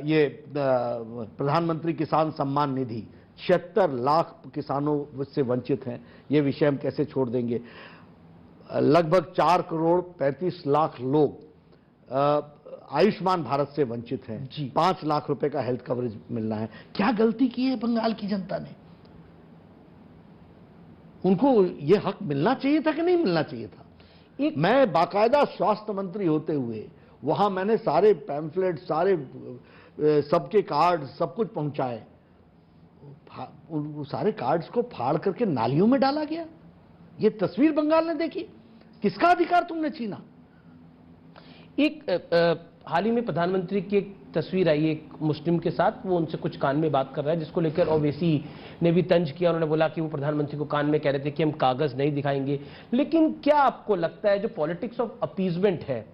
S2: ये प्रधानमंत्री किसान सम्मान निधि 76 लाख किसानों से वंचित हैं, ये विषय हम कैसे छोड़ देंगे? लगभग 4 करोड़ 35 लाख लोग आयुष्मान भारत से वंचित हैं, 5 लाख रुपए का हेल्थ कवरेज मिलना है। क्या गलती की है बंगाल की जनता ने? उनको ये हक मिलना चाहिए था कि नहीं मिलना चाहिए था? मैं बाकायदा स्वास्थ्य मंत्री होते हुए वहां मैंने सारे पैम्फलेट, सारे सबके कार्ड, सब कुछ पहुंचाए। उन सारे कार्ड्स को फाड़ करके नालियों में डाला गया। ये तस्वीर बंगाल ने देखी। किसका अधिकार तुमने छीना?
S1: एक हाल ही में प्रधानमंत्री की एक तस्वीर आई एक मुस्लिम के साथ, वो उनसे कुछ कान में बात कर रहा है, जिसको लेकर ओवैसी ने भी तंज किया। उन्होंने बोला कि वो प्रधानमंत्री को कान में कह रहे थे कि हम कागज नहीं दिखाएंगे। लेकिन क्या आपको लगता है जो पॉलिटिक्स ऑफ अपीजमेंट है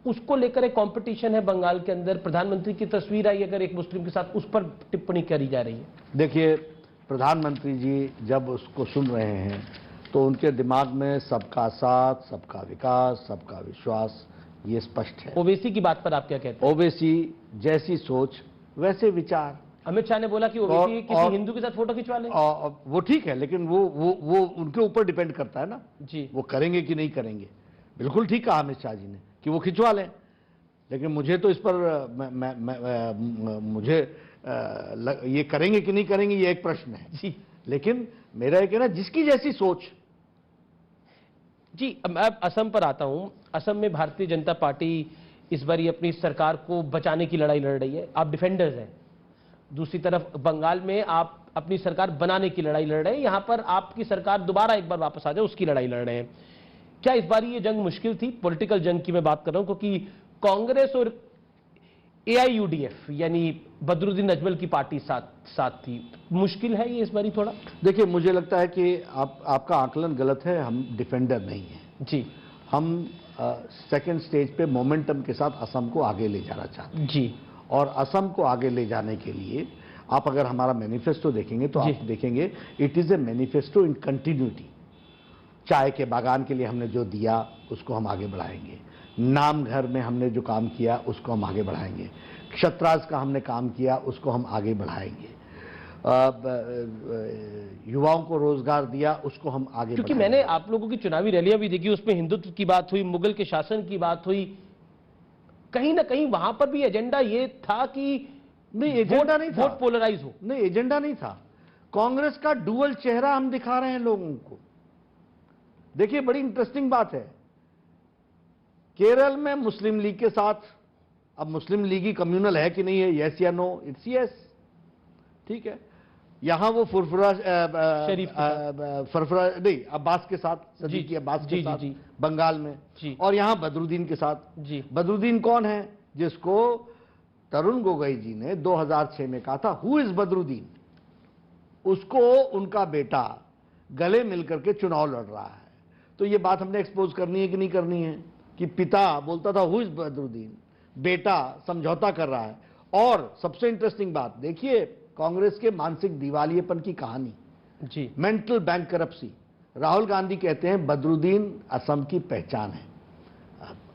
S1: उसको लेकर एक कंपटीशन है बंगाल के अंदर? प्रधानमंत्री की तस्वीर आई अगर एक मुस्लिम के साथ, उस पर टिप्पणी करी जा रही है।
S2: देखिए, प्रधानमंत्री जी जब उसको सुन रहे हैं तो उनके दिमाग में सबका साथ, सबका विकास, सबका विश्वास, ये स्पष्ट है।
S1: ओवैसी की बात पर आप क्या कहते हैं?
S2: ओवैसी जैसी सोच वैसे विचार।
S1: अमित शाह ने बोला कि ओवैसी किसी हिंदू के साथ फोटो खिंचवा ले।
S2: वो ठीक है, लेकिन वो उनके ऊपर डिपेंड करता है ना
S1: जी,
S2: वो करेंगे कि नहीं करेंगे। बिल्कुल ठीक कहा अमित शाह जी ने कि वो खिंचवा लें, लेकिन मुझे तो इस पर मुझे ये करेंगे कि नहीं करेंगे ये एक प्रश्न है
S1: जी।
S2: लेकिन मेरा एक है ना, जिसकी जैसी सोच।
S1: जी, मैं असम पर आता हूं। असम में भारतीय जनता पार्टी इस बार अपनी सरकार को बचाने की लड़ाई लड़ रही है, आप डिफेंडर्स हैं। दूसरी तरफ बंगाल में आप अपनी सरकार बनाने की लड़ाई लड़ रहे हैं, यहां पर आपकी सरकार दोबारा एक बार वापस आ जाए उसकी लड़ाई लड़ रहे हैं। क्या इस बार ये जंग मुश्किल थी? पॉलिटिकल जंग की मैं बात कर रहा हूं, क्योंकि कांग्रेस और AIUDF यानी बदरुद्दीन अजमल की पार्टी साथ थी। मुश्किल है ये इस बारी थोड़ा?
S2: देखिए, मुझे लगता है कि आपका आकलन गलत है। हम डिफेंडर नहीं हैं
S1: जी।
S2: हम सेकंड स्टेज पे मोमेंटम के साथ असम को आगे ले जाना चाहते हैं
S1: जी।
S2: और असम को आगे ले जाने के लिए आप अगर हमारा मैनिफेस्टो देखेंगे तो आप देखेंगे it is a manifesto in continuity. चाय के बागान के लिए हमने जो दिया उसको हम आगे बढ़ाएंगे, नाम घर में हमने जो काम किया उसको हम आगे बढ़ाएंगे, क्षत्राज का हमने काम किया उसको हम आगे बढ़ाएंगे, युवाओं को रोजगार दिया उसको हम आगे
S1: क्योंकि मैंने आप लोगों की चुनावी रैलियां भी देखी, उसमें हिंदुत्व की बात हुई, मुगल के शासन की बात हुई। कहीं ना कहीं वहां पर भी एजेंडा ये था कि
S2: नहीं, एजेंडा नहीं था,
S1: वोट पोलराइज हो।
S2: नहीं, एजेंडा नहीं था। कांग्रेस का डुअल चेहरा हम दिखा रहे हैं लोगों को। देखिए, बड़ी इंटरेस्टिंग बात है, केरल में मुस्लिम लीग के साथ, अब मुस्लिम लीग ही कम्युनल है कि नहीं है, यस या नो, इट्स यस, ठीक है। यहां वो फरफरा नहीं अब्बास के साथ, सदीकी अब्बास के साथ बंगाल में, और यहां बदरुद्दीन के साथ। बदरुद्दीन कौन है? जिसको तरुण गोगोई जी ने 2006 में कहा था हु इज बदरुद्दीन, उसको उनका बेटा गले मिलकर के चुनाव लड़ रहा है। तो ये बात हमने एक्सपोज करनी है कि नहीं करनी है कि पिता बोलता था हु इज बदरुद्दीन, बेटा समझौता कर रहा है। और सबसे इंटरेस्टिंग बात देखिए, कांग्रेस के मानसिक दिवालियेपन की कहानी जी, मेंटल बैंकरप्सी। राहुल गांधी कहते हैं बदरुद्दीन असम की पहचान है।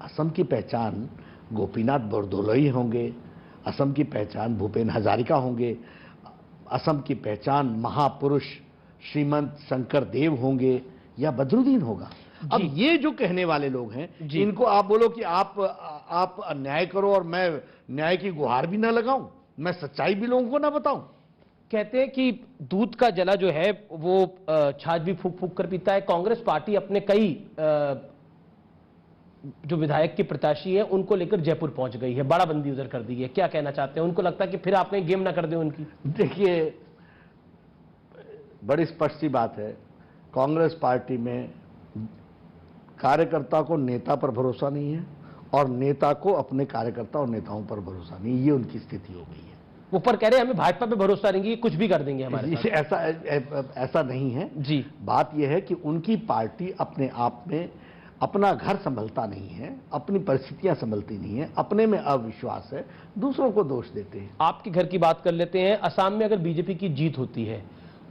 S2: असम की पहचान गोपीनाथ बोरदोलोई होंगे, असम की पहचान भूपेन हजारिका होंगे, असम की पहचान महापुरुष श्रीमंत शंकर देव होंगे, या बदरुद्दीन होगा। अब ये जो कहने वाले लोग हैं, इनको आप बोलो कि आप न्याय करो और मैं न्याय की गुहार भी ना लगाऊं, मैं सच्चाई भी लोगों को ना बताऊं।
S1: कहते हैं कि दूध का जला जो है वो छाछ भी फूक फूक कर पीता है। कांग्रेस पार्टी अपने कई जो विधायक के प्रत्याशी हैं उनको लेकर जयपुर पहुंच गई है, बाड़ाबंदी उधर कर दी है। क्या कहना चाहते हैं? उनको लगता है कि फिर आप कहीं गेम ना कर दें उनकी?
S2: देखिए, बड़ी स्पष्ट सी बात है, कांग्रेस पार्टी में कार्यकर्ता को नेता पर भरोसा नहीं है और नेता को अपने कार्यकर्ता और नेताओं पर भरोसा नहीं, ये उनकी स्थिति हो गई है।
S1: ऊपर कह रहे हैं हमें भाजपा पे भरोसा नहीं, कुछ भी कर देंगे हमारे
S2: साथ। ऐसा नहीं है जी। बात यह है कि उनकी पार्टी अपने आप में अपना घर संभलता नहीं है, अपनी परिस्थितियां संभलती नहीं है, अपने में अविश्वास है, दूसरों को दोष देते हैं।
S1: आपके घर की बात कर लेते हैं। असम में अगर बीजेपी की जीत होती है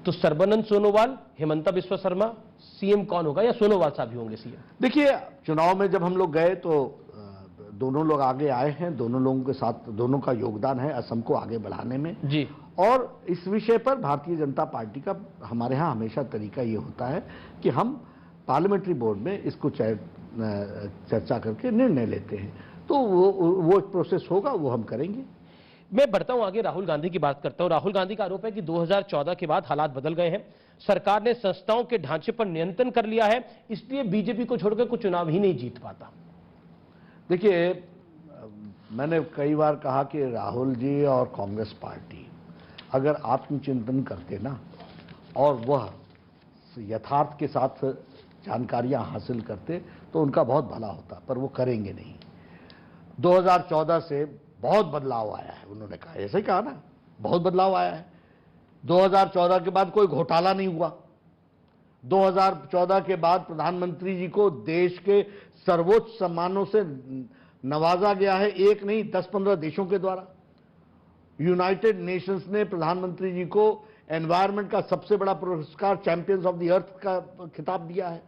S1: तो सर्बानंद सोनोवाल, हेमंता बिस्वा शर्मा सीएम कौन होगा, या सोनोवाल साहब ही होंगे सीएम?
S2: देखिए, चुनाव में जब हम लोग गए तो दोनों लोग आगे आए हैं, दोनों लोगों के साथ दोनों का योगदान है असम को आगे बढ़ाने में जी। और इस विषय पर भारतीय जनता पार्टी का हमारे यहाँ हमेशा तरीका ये होता है कि हम पार्लियामेंट्री बोर्ड में इसको चर्चा करके निर्णय लेते हैं। तो वो एक प्रोसेस होगा, वो हम करेंगे।
S1: मैं बढ़ता हूं आगे, राहुल गांधी की बात करता हूं। राहुल गांधी का आरोप है कि 2014 के बाद हालात बदल गए हैं, सरकार ने संस्थाओं के ढांचे पर नियंत्रण कर लिया है, इसलिए बीजेपी को छोड़कर कोई चुनाव ही नहीं जीत पाता।
S2: देखिए, मैंने कई बार कहा कि राहुल जी और कांग्रेस पार्टी अगर आत्मचिंतन करते ना और वह यथार्थ के साथ जानकारियां हासिल करते तो उनका बहुत भला होता, पर वो करेंगे नहीं। 2014 से बहुत बदलाव आया है, उन्होंने कहा, ऐसे ही कहा ना, बहुत बदलाव आया है। 2014 के बाद कोई घोटाला नहीं हुआ। 2014 के बाद प्रधानमंत्री जी को देश के सर्वोच्च सम्मानों से नवाजा गया है, एक नहीं 10-15 देशों के द्वारा। यूनाइटेड नेशंस ने प्रधानमंत्री जी को एनवायरनमेंट का सबसे बड़ा पुरस्कार चैंपियंस ऑफ द अर्थ का खिताब दिया है।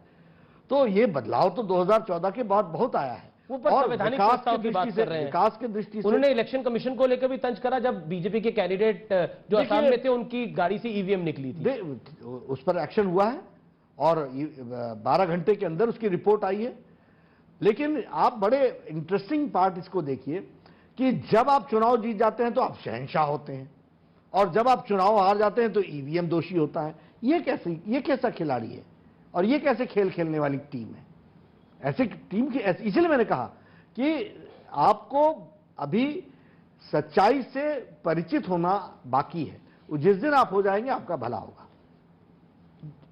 S2: तो ये बदलाव तो 2014 के बाद बहुत आया है।
S1: वो पर संवैधानिक संस्थाओं की बात कर रहे हैं,
S2: विकास की दृष्टि से
S1: उन्होंने इलेक्शन कमिशन को लेकर भी तंज करा जब बीजेपी के कैंडिडेट जो असम में थे उनकी गाड़ी से ईवीएम निकली थी।
S2: उस पर एक्शन हुआ है और 12 घंटे के अंदर उसकी रिपोर्ट आई है। लेकिन आप बड़े इंटरेस्टिंग पार्ट इसको देखिए कि जब आप चुनाव जीत जाते हैं तो आप शहंशाह होते हैं और जब आप चुनाव हार जाते हैं तो ईवीएम दोषी होता है। ये कैसा खिलाड़ी है और ये कैसे खेल खेलने वाली टीम है? ऐसे टीम की इसलिए मैंने कहा कि आपको अभी सच्चाई से परिचित होना बाकी है। जिस दिन आप हो जाएंगे आपका भला होगा।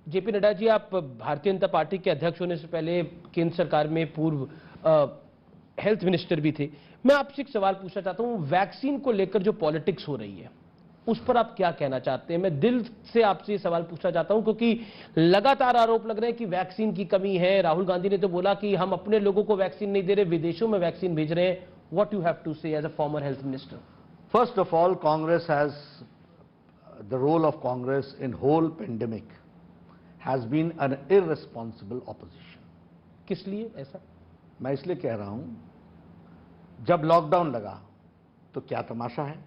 S1: जेपी नड्डा जी, आप भारतीय जनता पार्टी के अध्यक्ष होने से पहले केंद्र सरकार में पूर्व हेल्थ मिनिस्टर भी थे। मैं आपसे एक सवाल पूछना चाहता हूं, वैक्सीन को लेकर जो पॉलिटिक्स हो रही है उस पर आप क्या कहना चाहते हैं? मैं दिल से आपसे ये सवाल पूछना चाहता हूं क्योंकि लगातार आरोप लग रहे हैं कि वैक्सीन की कमी है। राहुल गांधी ने तो बोला कि हम अपने लोगों को वैक्सीन नहीं दे रहे, विदेशों में वैक्सीन भेज रहे हैं। What you have to say as a former health minister?
S2: First of all, Congress has the role of Congress in whole pandemic has been an irresponsible opposition.
S1: किस लिए ऐसा?
S2: मैं इसलिए कह रहा हूं, जब लॉकडाउन लगा तो क्या तमाशा है,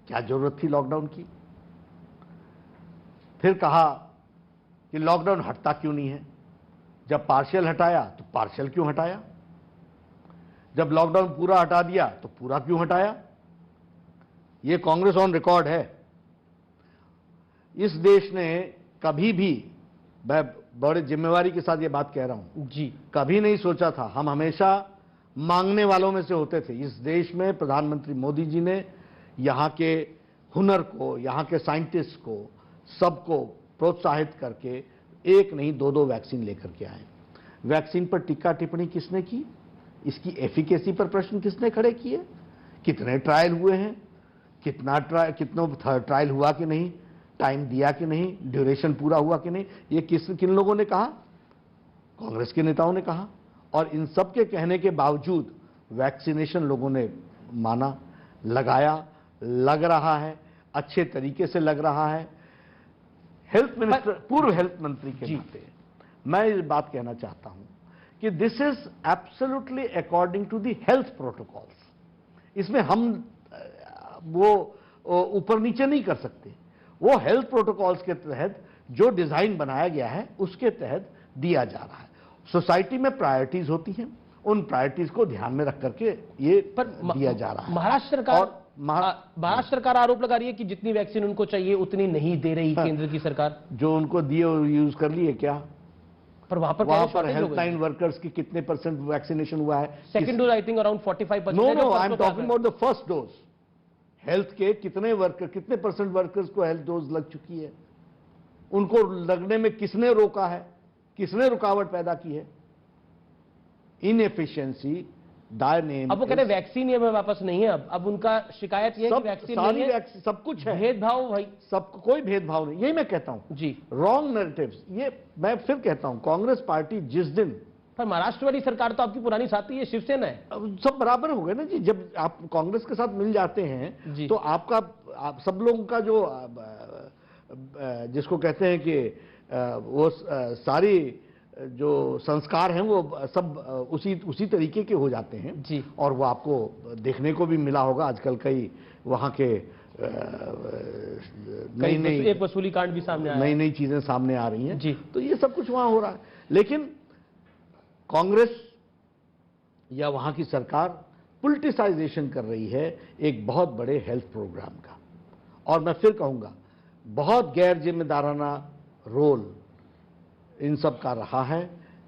S2: क्या जरूरत थी लॉकडाउन की? फिर कहा कि लॉकडाउन हटता क्यों नहीं है? जब पार्शियल हटाया तो पार्शियल क्यों हटाया? जब लॉकडाउन पूरा हटा दिया तो पूरा क्यों हटाया? यह कांग्रेस ऑन रिकॉर्ड है। इस देश ने कभी भी, मैं बड़े जिम्मेवारी के साथ यह बात कह रहा हूं
S1: जी,
S2: कभी नहीं सोचा था, हम हमेशा मांगने वालों में से होते थे। इस देश में प्रधानमंत्री मोदी जी ने यहाँ के हुनर को, यहाँ के साइंटिस्ट को, सबको प्रोत्साहित करके एक नहीं 2-2 वैक्सीन लेकर के आए। वैक्सीन पर टीका टिप्पणी किसने की? इसकी एफिकेसी पर प्रश्न किसने खड़े किए? कितने ट्रायल हुए हैं, कितना ट्रायल हुआ कि नहीं, टाइम दिया कि नहीं, ड्यूरेशन पूरा हुआ कि नहीं, ये किन लोगों ने कहा? कांग्रेस के नेताओं ने कहा। और इन सब के कहने के बावजूद वैक्सीनेशन लोगों ने माना, लगाया, लग रहा है, अच्छे तरीके से लग रहा है। हेल्थ मिनिस्टर, पूर्व हेल्थ मंत्री के नाते मैं इस बात कहना चाहता हूं कि this is absolutely according to the health protocols. इसमें हम वो ऊपर नीचे नहीं कर सकते। वो हेल्थ प्रोटोकॉल्स के तहत जो डिजाइन बनाया गया है उसके तहत दिया जा रहा है। सोसाइटी में प्रायोरिटीज होती हैं, उन प्रायोरिटीज को ध्यान में रख करके ये दिया जा रहा है।
S1: महाराष्ट्र सरकार आरोप लगा रही है कि जितनी वैक्सीन उनको चाहिए उतनी नहीं दे रही केंद्र की सरकार।
S2: जो उनको दिए यूज कर लिए क्या?
S1: पर वहां पर
S2: हेल्पलाइन वर्कर्स की कितने % वैक्सीनेशन हुआ है?
S1: Second dose I think around 45%।
S2: No, I am talking about the first dose. Health के कितने % वर्कर्स को हेल्थ डोज लग चुकी है? उनको लगने में किसने रोका है? किसने रुकावट पैदा की है? Inefficiency, dire name.
S1: अब वो कहते हैं वैक्सीन ये में वापस नहीं है। अब उनका शिकायत ये है कि वैक्सीन नहीं है,
S2: सब कुछ है,
S1: भेदभाव भाई,
S2: सब कोई भेदभाव नहीं। यही मैं कहता हूं
S1: जी,
S2: रॉन्ग नैरेटिव्स। ये मैं फिर कहता हूं, कांग्रेस पार्टी जिस दिन,
S1: पर महाराष्ट्र वाली सरकार तो आपकी पुरानी साथी है, शिवसेना है,
S2: सब बराबर हो गए ना जी। जब आप कांग्रेस के साथ मिल जाते हैं तो आप सब लोगों का जो जिसको कहते हैं कि वो सारी जो संस्कार हैं वो सब उसी तरीके के हो जाते हैं
S1: जी।
S2: और वो आपको देखने को भी मिला होगा आजकल कई वहाँ के नई
S1: वसूली कांड भी सामने आया,
S2: नई चीजें सामने आ रही हैं
S1: जी।
S2: तो ये सब कुछ वहाँ हो रहा है। लेकिन कांग्रेस या वहाँ की सरकार पॉलिटिसाइजेशन कर रही है एक बहुत बड़े हेल्थ प्रोग्राम का। और मैं फिर कहूँगा, बहुत गैर जिम्मेदाराना रोल इन सब का रहा है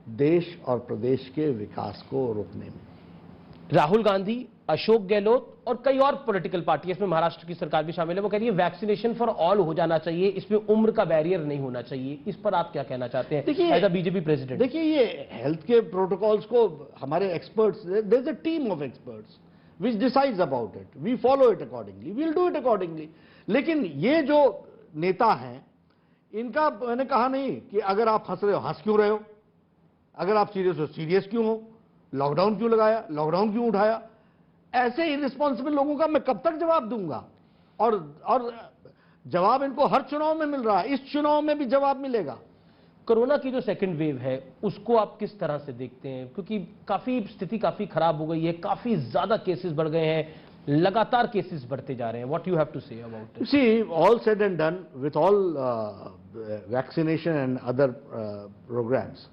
S2: देश और प्रदेश के विकास को रोकने में।
S1: राहुल गांधी अशोक गहलोत और कई और पॉलिटिकल पार्टी, इसमें महाराष्ट्र की सरकार भी शामिल है, वो कह रही है वैक्सीनेशन फॉर ऑल हो जाना चाहिए, इसमें उम्र का बैरियर नहीं होना चाहिए। इस पर आप क्या कहना चाहते हैं
S2: देखिए,
S1: एज अ बीजेपी प्रेसिडेंट?
S2: देखिए, ये हेल्थ के प्रोटोकॉल्स को हमारे experts, there is a team of experts which decides about it, we follow it accordingly, we will do it accordingly. लेकिन ये जो नेता हैं, इनका मैंने कहा नहीं कि अगर आप हंस रहे हो हंस क्यों रहे हो, अगर आप सीरियस हो सीरियस क्यों हो, लॉकडाउन क्यों लगाया, लॉकडाउन क्यों उठाया। ऐसे इररिस्पॉन्सिबल लोगों का मैं कब तक जवाब दूंगा? और जवाब इनको हर चुनाव में मिल रहा है, इस चुनाव में भी जवाब मिलेगा।
S1: कोरोना की जो सेकंड वेव है उसको आप किस तरह से देखते हैं? क्योंकि काफी स्थिति काफी खराब हो गई है, काफी ज्यादा केसेस बढ़ गए हैं, लगातार केसेस बढ़ते जा रहे हैं। What you have to say about it?
S2: See, all said and done, with all vaccination and other programs,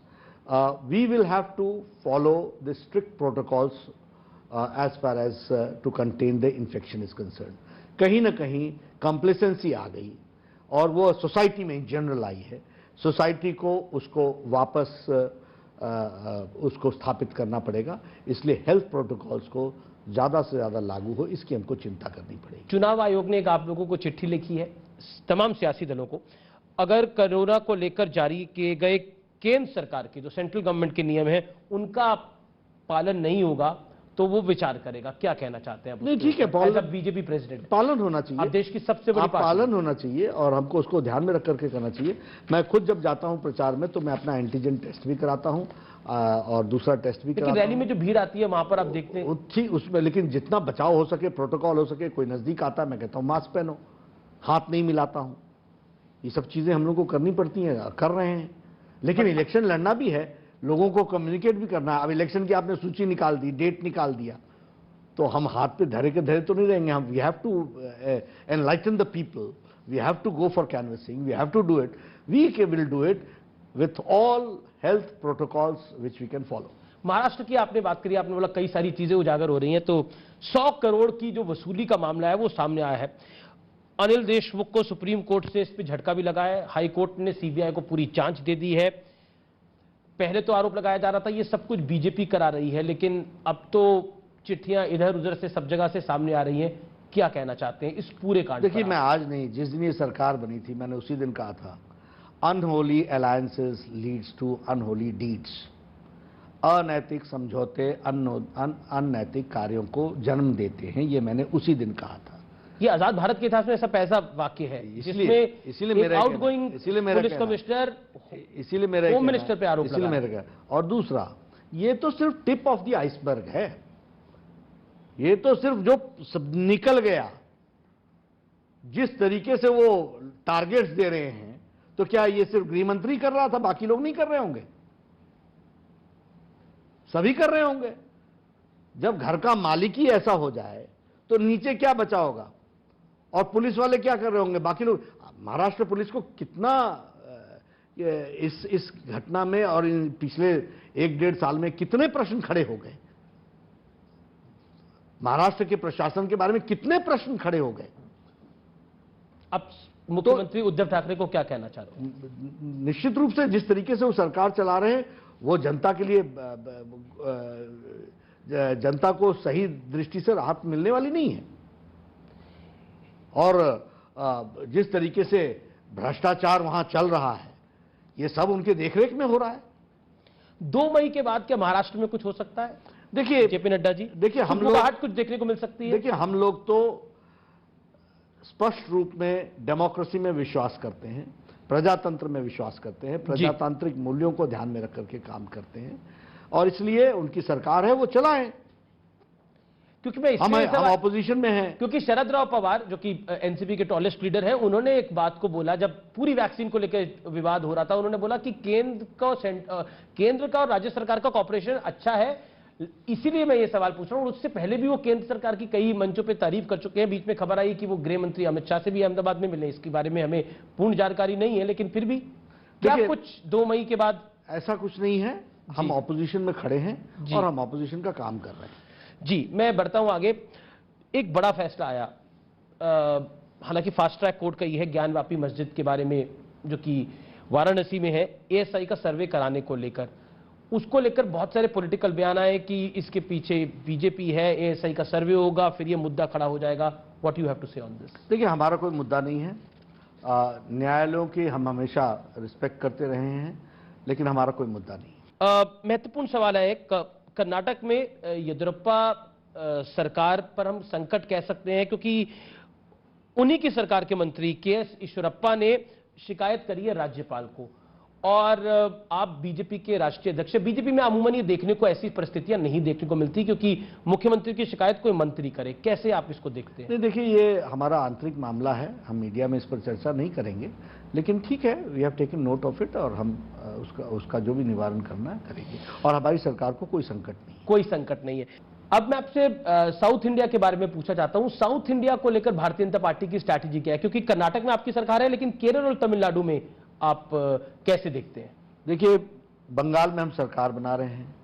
S2: we will have to follow the strict protocols as far as to contain the infection is concerned. कहीं ना कहीं complacency आ गई और वो society में general I है। Society को उसको वापस उसको स्थापित करना पड़ेगा, इसलिए हेल्थ प्रोटोकॉल्स को ज्यादा से ज्यादा लागू हो, इसकी हमको चिंता करनी पड़ेगी।
S1: चुनाव आयोग ने एक आप लोगों को चिट्ठी लिखी है, तमाम सियासी दलों को, अगर कोरोना को लेकर जारी किए गए केंद्र सरकार के जो सेंट्रल गवर्नमेंट के नियम है उनका पालन नहीं होगा तो वो विचार करेगा। क्या कहना चाहते हैं आप?
S2: नहीं, ठीक है,
S1: बीजेपी प्रेसिडेंट
S2: पालन होना चाहिए।
S1: आप देश की सबसे बड़ी
S2: पालन होना चाहिए और हमको उसको ध्यान में रख करके करना चाहिए। मैं खुद जब जाता हूं प्रचार में तो मैं अपना एंटीजन टेस्ट भी कराता हूं और दूसरा टेस्ट भी कराता हूं।
S1: रैली में जो भीड़ आती है वहां पर आप देखते हैं
S2: ठीक उसमें, लेकिन जितना बचाव हो सके, प्रोटोकॉल हो सके, कोई नजदीक आता है मैं कहता हूं मास्क पहनो, हाथ नहीं मिलाता हूं। ये सब चीजें हम लोग को करनी पड़ती हैं, कर रहे हैं। लेकिन इलेक्शन लड़ना भी है, लोगों को कम्युनिकेट भी करना है। अब इलेक्शन की आपने सूची निकाल दी, डेट निकाल दिया, तो हम हाथ पे धरे के धरे तो नहीं रहेंगे। हम we have to enlighten the people, we have to go for canvassing, we have to do it, we will do it with all health protocols which we can follow.
S1: Maharashtra की आपने बात करी, आपने बोला कई सारी चीजें उजागर हो रही हैं, तो 100 करोड़ की जो वसूली का मामला है वो सामने आया है। अनिल देशमुख को सुप्रीम कोर्ट से इस पर झटका भी लगा है, हाई कोर्ट ने सीबीआई को पूरी जांच दे दी है। पहले तो आरोप लगाया जा रहा था ये सब कुछ बीजेपी करा रही है, लेकिन अब तो चिट्ठियां इधर उधर से सब जगह से सामने आ रही हैं। क्या कहना चाहते हैं इस पूरे कांड?
S2: देखिए, मैं आज नहीं, जिस दिन ये सरकार बनी थी मैंने उसी दिन कहा था, unholy alliances leads to unholy deeds. अनैतिक समझौते अनैतिक कार्यों को जन्म देते हैं, ये मैंने उसी दिन कहा था।
S1: ये आजाद भारत के इतिहास में ऐसा पहला वाक्य है
S2: इसीलिए मेरा
S1: आउटगोइंग पुलिस कमिश्नर,
S2: इसीलिए मेरा
S1: होम मिनिस्टर पे आरोप लगा।
S2: मेरा और दूसरा, ये तो सिर्फ टिप ऑफ द आइसबर्ग है, ये तो सिर्फ जो सब निकल गया। जिस तरीके से वो टारगेट्स दे रहे हैं, तो क्या ये सिर्फ गृह मंत्री कर रहा था, बाकी लोग नहीं कर रहे होंगे? सभी कर रहे होंगे। जब घर का मालिक ही ऐसा हो जाए तो नीचे क्या बचा होगा? और पुलिस वाले क्या कर रहे होंगे, बाकी लोग? महाराष्ट्र पुलिस को कितना इस घटना में और इन पिछले 1-1.5 साल में कितने प्रश्न खड़े हो गए? महाराष्ट्र के प्रशासन के बारे में कितने प्रश्न खड़े हो गए?
S1: अब मुख्यमंत्री उद्धव ठाकरे को क्या कहना चाह रहे हैं?
S2: निश्चित रूप से जिस तरीके से वो सरकार चला रहे हैं वो जनता के लिए, जनता को सही दृष्टि से राहत मिलने वाली नहीं है। और जिस तरीके से भ्रष्टाचार वहां चल रहा है, ये सब उनके देखरेख में हो रहा है।
S1: 2 मई के बाद क्या महाराष्ट्र में कुछ हो सकता है?
S2: देखिए
S1: जेपी नड्डा जी,
S2: देखिए हम लोग
S1: कुछ देखने को मिल सकती है।
S2: देखिए, हम लोग तो स्पष्ट रूप में डेमोक्रेसी में विश्वास करते हैं, प्रजातंत्र में विश्वास करते हैं, प्रजातांत्रिक मूल्यों को ध्यान में रख करके काम करते हैं, और इसलिए उनकी सरकार है, वो चलाएं।
S1: क्योंकि मैं
S2: हम ऑपोजिशन में हैं।
S1: क्योंकि शरद राव पवार जो कि एनसीपी के टॉलेस्ट लीडर हैं, उन्होंने एक बात को बोला जब पूरी वैक्सीन को लेकर विवाद हो रहा था। उन्होंने बोला कि केंद्र का और राज्य सरकार का कॉपरेशन अच्छा है, इसीलिए मैं ये सवाल पूछ रहा हूं। उससे पहले भी वो केंद्र सरकार की कई मंचों पे तारीफ कर चुके हैं। बीच में खबर आई कि वो गृह मंत्री अमित शाह से भी अहमदाबाद में मिले, इसके बारे में हमें पूर्ण जानकारी नहीं है, लेकिन फिर भी क्या कुछ 2 मई के बाद?
S2: ऐसा कुछ नहीं है, हम ऑपोजिशन में खड़े हैं और हम ऑपोजिशन का काम कर रहे हैं।
S1: जी, मैं बढ़ता हूं आगे। एक बड़ा फैसला आया, हालांकि फास्ट ट्रैक कोर्ट का ये है, ज्ञानवापी मस्जिद के बारे में जो कि वाराणसी में है, एएसआई का सर्वे कराने को लेकर उसको लेकर बहुत सारे पॉलिटिकल बयान आए कि इसके पीछे बीजेपी है, एएसआई का सर्वे होगा, फिर ये मुद्दा खड़ा हो जाएगा। व्हाट यू हैव टू से ऑन दिस?
S2: देखिए, हमारा कोई मुद्दा नहीं है। न्यायालयों की हम हमेशा रिस्पेक्ट करते रहे हैं, लेकिन हमारा कोई मुद्दा नहीं है।
S1: महत्वपूर्ण सवाल है, कर्नाटक में येदियुरप्पा सरकार पर हम संकट कह सकते हैं, क्योंकि उन्हीं की सरकार के मंत्री के.एस. ईश्वरप्पा ने शिकायत करी है राज्यपाल को, और आप बीजेपी के राष्ट्रीय अध्यक्ष। बीजेपी में अमूमन ये देखने को ऐसी परिस्थितियां नहीं देखने को मिलती, क्योंकि मुख्यमंत्री की शिकायत कोई मंत्री करे। कैसे आप इसको देखते हैं?
S2: नहीं, देखिए, ये हमारा आंतरिक मामला है, हम मीडिया में इस पर चर्चा नहीं करेंगे, लेकिन ठीक है, we have taken note of it, और हम उसका जो भी निवारण करना है करेंगे, और हमारी सरकार को कोई संकट नहीं,
S1: कोई संकट नहीं है। अब मैं आपसे साउथ इंडिया के बारे में पूछना चाहता हूं। साउथ इंडिया को लेकर भारतीय जनता पार्टी की स्ट्रैटेजी क्या है? क्योंकि कर्नाटक में आपकी सरकार है, लेकिन केरल और तमिलनाडु में आप कैसे देखते हैं?
S2: देखिए, बंगाल में हम सरकार बना रहे हैं,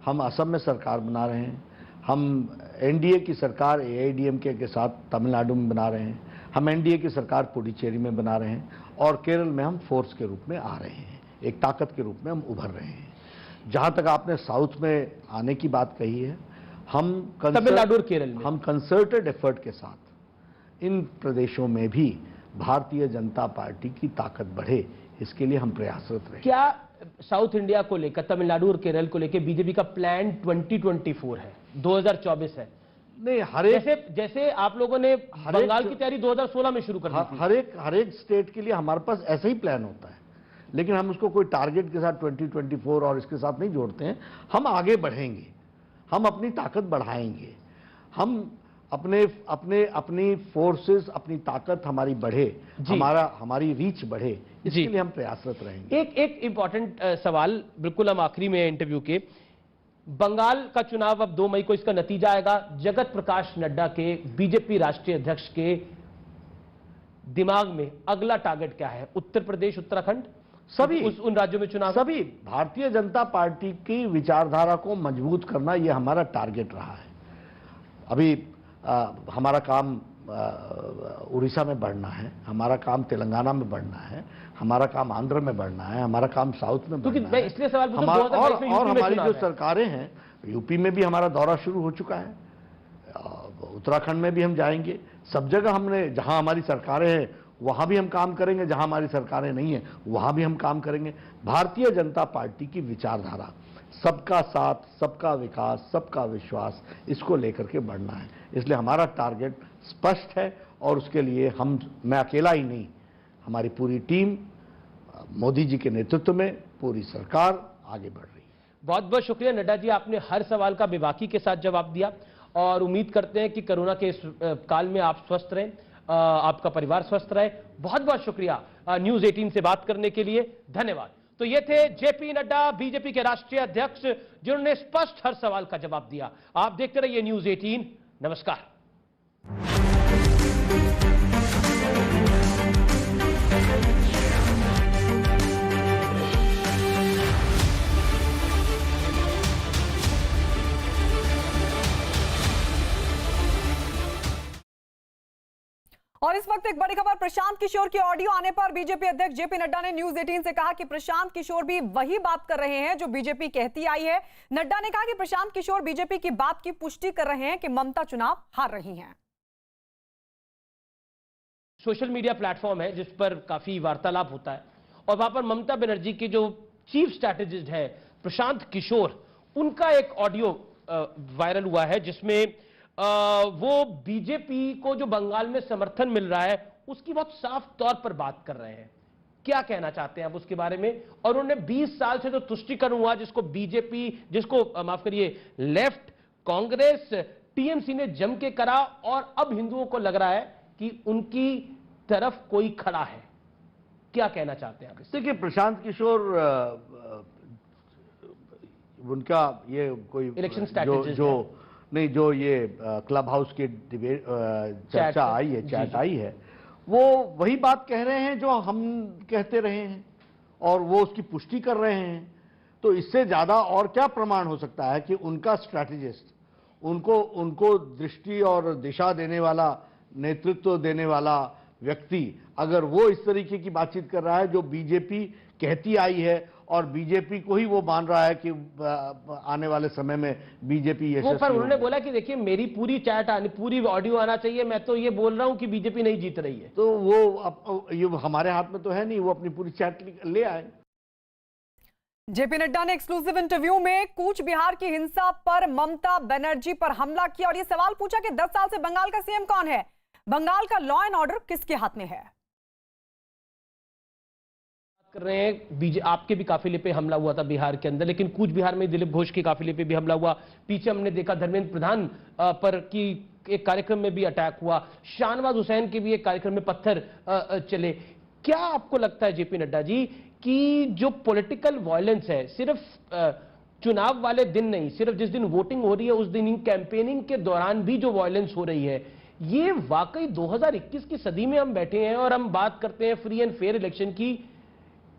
S2: हम असम में सरकार बना रहे हैं, हम एनडीए की सरकार एआईडीएमके के साथ तमिलनाडु में बना रहे हैं, हम एनडीए की सरकार पुडुचेरी में बना रहे हैं, और केरल में हम फोर्स के रूप में आ रहे हैं, एक ताकत के रूप में हम उभर रहे हैं। जहां तक आपने साउथ में आने की बात कही है, हम
S1: तमिलनाडु और केरल में
S2: हम कंसर्टेड एफर्ट के साथ इन प्रदेशों में भी भारतीय जनता पार्टी की ताकत बढ़े, इसके लिए हम प्रयासरत रहे।
S1: क्या साउथ इंडिया को लेकर, तमिलनाडु और केरल को लेकर बीजेपी का प्लान 2024 है, 2024 है?
S2: नहीं,
S1: जैसे आप लोगों ने बंगाल की तैयारी 2016 में शुरू कर दी थी।
S2: हर एक स्टेट के लिए हमारे पास ऐसा ही प्लान होता है, लेकिन हम उसको कोई टारगेट के साथ 2024 और इसके साथ नहीं जोड़ते हैं। हम आगे बढ़ेंगे, हम अपनी ताकत बढ़ाएंगे, हम अपनी फोर्सेस, अपनी ताकत हमारी बढ़े, हमारी रीच बढ़े, इसके लिए हम प्रयासरत रहेंगे।
S1: एक इंपॉर्टेंट सवाल, बिल्कुल हम आखिरी में इंटरव्यू के, बंगाल का चुनाव अब 2 मई को इसका नतीजा आएगा। जगत प्रकाश नड्डा के, बीजेपी राष्ट्रीय अध्यक्ष के दिमाग में अगला टारगेट क्या है? उत्तर प्रदेश, उत्तराखंड, सभी उन राज्यों में चुनाव,
S2: सभी भारतीय जनता पार्टी की विचारधारा को मजबूत करना, यह हमारा टारगेट रहा है। अभी हमारा काम उड़ीसा में बढ़ना है, हमारा काम तेलंगाना में बढ़ना है, हमारा काम आंध्र में बढ़ना है, हमारा काम साउथ में बढ़ना है।
S1: इसलिए सवाल
S2: और हमारी जो सरकारें हैं, यूपी में भी हमारा दौरा शुरू हो चुका है, उत्तराखंड में भी हम जाएंगे। सब जगह हमने, जहां हमारी सरकारें हैं वहां भी हम काम करेंगे, जहां हमारी सरकारें नहीं है वहां भी हम काम करेंगे। भारतीय जनता पार्टी की विचारधारा सबका साथ, सबका विकास, सबका विश्वास, इसको लेकर के बढ़ना है। इसलिए हमारा टारगेट स्पष्ट है, और उसके लिए मैं अकेला ही नहीं, हमारी पूरी टीम, मोदी जी के नेतृत्व में पूरी सरकार आगे बढ़ रही है।
S1: बहुत बहुत शुक्रिया नड्डा जी, आपने हर सवाल का बेबाकी के साथ जवाब दिया, और उम्मीद करते हैं कि कोरोना के इस काल में आप स्वस्थ रहें, आपका परिवार स्वस्थ रहे। बहुत बहुत शुक्रिया न्यूज 18 से बात करने के लिए, धन्यवाद। तो ये थे जेपी नड्डा, बीजेपी के राष्ट्रीय अध्यक्ष, जिन्होंने स्पष्ट हर सवाल का जवाब दिया। आप देखते रहिए न्यूज 18। नमस्कार।
S3: और इस वक्त एक बड़ी खबर, प्रशांत किशोर की ऑडियो आने पर बीजेपी अध्यक्ष जेपी नड्डा ने न्यूज 18 से कहा कि प्रशांत किशोर भी वही बात कर रहे हैं जो बीजेपी कहती आई है। नड्डा ने कहा कि प्रशांत किशोर बीजेपी की बात की पुष्टि कर रहे हैं कि ममता चुनाव हार रही हैं।
S1: सोशल मीडिया प्लेटफॉर्म है जिस पर काफी वार्तालाप होता है, और वहां पर ममता बनर्जी के जो चीफ स्ट्रैटेजिस्ट है प्रशांत किशोर, उनका एक ऑडियो वायरल हुआ है, जिसमें वो बीजेपी को जो बंगाल में समर्थन मिल रहा है उसकी बहुत साफ तौर पर बात कर रहे हैं। क्या कहना चाहते हैं आप उसके बारे में? और उन्होंने 20 साल से जो तुष्टीकरण हुआ, जिसको बीजेपी, जिसको माफ करिए लेफ्ट, कांग्रेस, टीएमसी ने जम के करा, और अब हिंदुओं को लग रहा है कि उनकी तरफ कोई खड़ा है। क्या कहना चाहते हैं आप?
S2: देखिए, प्रशांत किशोर उनका ये कोई
S1: इलेक्शन स्ट्रैटेजिस्ट
S2: नहीं, जो ये क्लब हाउस की चर्चा आई है, चैट आई है, वो वही बात कह रहे हैं जो हम कहते रहे हैं, और वो उसकी पुष्टि कर रहे हैं। तो इससे ज्यादा और क्या प्रमाण हो सकता है कि उनका स्ट्रैटेजिस्ट, उनको दृष्टि और दिशा देने वाला, नेतृत्व देने वाला, व्यक्ति अगर वो इस तरीके की बातचीत कर रहा है जो बीजेपी कहती आई है और बीजेपी को ही वो मान रहा है कि आने वाले समय में बीजेपी
S1: वो पर उन्होंने बोला कि देखिए मेरी पूरी चैट आनी, पूरी ऑडियो आना चाहिए, मैं तो ये बोल रहा हूं कि बीजेपी नहीं जीत रही है।
S2: तो वो ये हमारे हाथ में तो है नहीं, वो अपनी पूरी चैट ले आए।
S3: जेपी नड्डा ने एक्सक्लूसिव इंटरव्यू में कूच बिहार की हिंसा पर ममता बनर्जी पर हमला किया और यह सवाल पूछा कि 10 साल से बंगाल का सीएम कौन है, बंगाल का लॉ एंड ऑर्डर किसके हाथ में है।
S1: कर रहे हैं आपके भी काफिले पे हमला हुआ था बिहार के अंदर, लेकिन कूच बिहार में दिलीप घोष के काफिले पे भी हमला हुआ। पीछे हमने देखा धर्मेंद्र प्रधान पर की एक कार्यक्रम में भी अटैक हुआ, शाहनवाज हुसैन के भी एक कार्यक्रम में पत्थर चले। क्या आपको लगता है जेपी नड्डा जी कि जो पॉलिटिकल वायलेंस है सिर्फ चुनाव वाले दिन नहीं, सिर्फ जिस दिन वोटिंग हो रही है उस दिन कैंपेनिंग के दौरान भी जो वायलेंस हो रही है, ये वाकई 2021 की सदी में हम बैठे हैं और हम बात करते हैं फ्री एंड फेयर इलेक्शन की,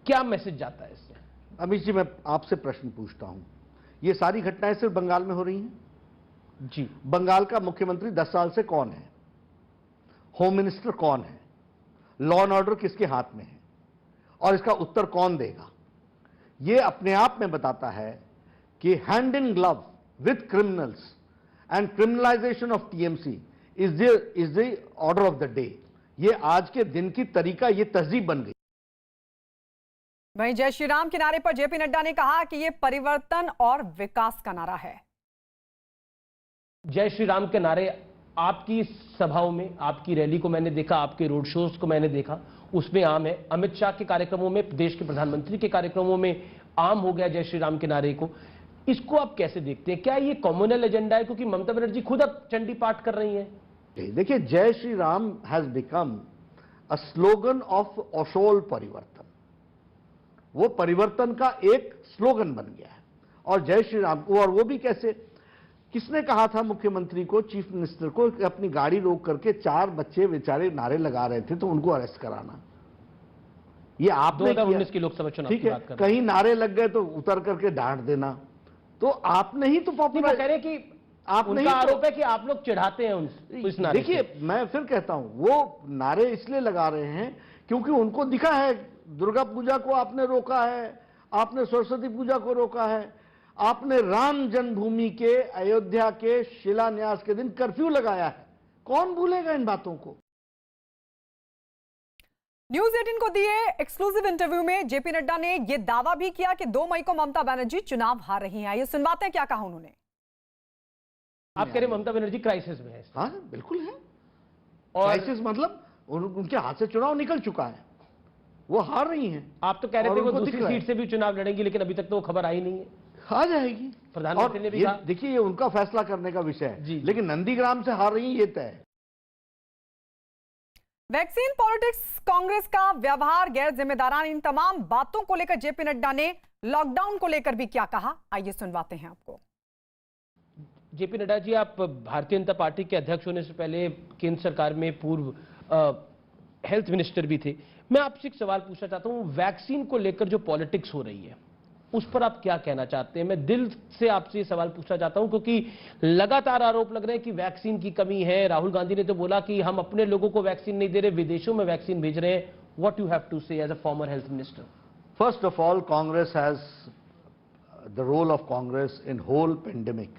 S1: क्या मैसेज जाता है इससे?
S2: अमित जी, मैं आपसे प्रश्न पूछता हूं, ये सारी घटनाएं सिर्फ बंगाल में हो रही हैं?
S1: जी।
S2: बंगाल का मुख्यमंत्री 10 साल से कौन है? होम मिनिस्टर कौन है? लॉ एंड ऑर्डर किसके हाथ में है? और इसका उत्तर कौन देगा? यह अपने आप में बताता है कि hand in glove with criminals and criminalisation of TMC is the order of the day. ये आज के दिन की तरीका, ये तहजीब बन गई।
S3: वहीं जय श्री राम के नारे पर जेपी नड्डा ने कहा कि यह परिवर्तन और विकास का नारा है।
S1: जय श्री राम के नारे आपकी सभाओं में, आपकी रैली को मैंने देखा, आपके रोड शोज को मैंने देखा, उसमें आम है। अमित शाह के कार्यक्रमों में, देश के प्रधानमंत्री के कार्यक्रमों में आम हो गया जय श्री राम के नारे को। इसको आप कैसे देखते हैं? क्या ये कॉमनल एजेंडा है? क्योंकि ममता बनर्जी खुद अब चंडी पाठ कर रही हैं।
S2: देखिए, Jai Shri Ram has become a slogan of असोल परिवर्तन। वो परिवर्तन का एक स्लोगन बन गया है। और जय श्री राम को, और वो भी कैसे? किसने कहा था मुख्यमंत्री को, चीफ मिनिस्टर को, कि अपनी गाड़ी रोक करके 4 बच्चे बेचारे नारे लगा रहे थे तो उनको अरेस्ट कराना? ये आपने
S1: 2019 की लोकसभा चुनाव
S2: ठीक
S1: की
S2: है,
S1: बात कर रहे हैं।
S2: कहीं नारे लग गए तो उतर करके डांट देना, तो आपने ही तो पॉपुलर
S1: कह रहे हैं कि
S2: आप
S1: उनका आरोप है कि आप लोग चिढ़ाते हैं उस नारे।
S2: देखिए, मैं फिर कहता हूं, वो नारे इसलिए लगा रहे हैं क्योंकि उनको दिखा है दुर्गा पूजा को आपने रोका है, आपने सरस्वती पूजा को रोका है, आपने राम जन्मभूमि के अयोध्या के शिलान्यास के दिन कर्फ्यू लगाया है। कौन भूलेगा इन बातों को?
S3: न्यूज 18 को दिए एक्सक्लूसिव इंटरव्यू में जेपी नड्डा ने यह दावा भी किया कि 2 मई को ममता बनर्जी चुनाव हार रही हैं। ये सुनवाते हैं क्या कहा उन्होंने।
S1: आप कह रहे ममता बनर्जी क्राइसिस में है?
S2: हाँ, बिल्कुल है।
S1: और
S2: क्राइसिस मतलब उनके हाथ से चुनाव निकल चुका है, वो हार रही हैं।
S1: आप तो कह रहे थे वो दूसरी सीट से भी चुनाव लड़ेंगी, लेकिन अभी तक तो वो खबर आई नहीं है।
S2: आ जाएगी।
S1: प्रधानमंत्री ने भी कहा।
S2: देखिए, ये उनका फैसला करने का विषय है, लेकिन नंदीग्राम से हार रही है, ये तय है।
S3: वैक्सीन पॉलिटिक्स, कांग्रेस का व्यवहार गैर जिम्मेदाराना, इन तमाम बातों को लेकर जेपी नड्डा ने लॉकडाउन को लेकर भी क्या कहा, आइए सुनवाते हैं आपको।
S1: जेपी नड्डा जी, आप भारतीय जनता पार्टी के अध्यक्ष होने से पहले केंद्र सरकार में पूर्व हेल्थ मिनिस्टर भी थे। मैं आपसे एक सवाल पूछना चाहता हूं, वैक्सीन को लेकर जो पॉलिटिक्स हो रही है उस पर आप क्या कहना चाहते हैं? मैं दिल से आपसे ये सवाल पूछना चाहता हूं क्योंकि लगातार आरोप लग रहे हैं कि वैक्सीन की कमी है। राहुल गांधी ने तो बोला कि हम अपने लोगों को वैक्सीन नहीं दे रहे, विदेशों में वैक्सीन भेज रहे हैं। What you have to say as a former health minister?
S2: First of all, Congress has the role of Congress in whole pandemic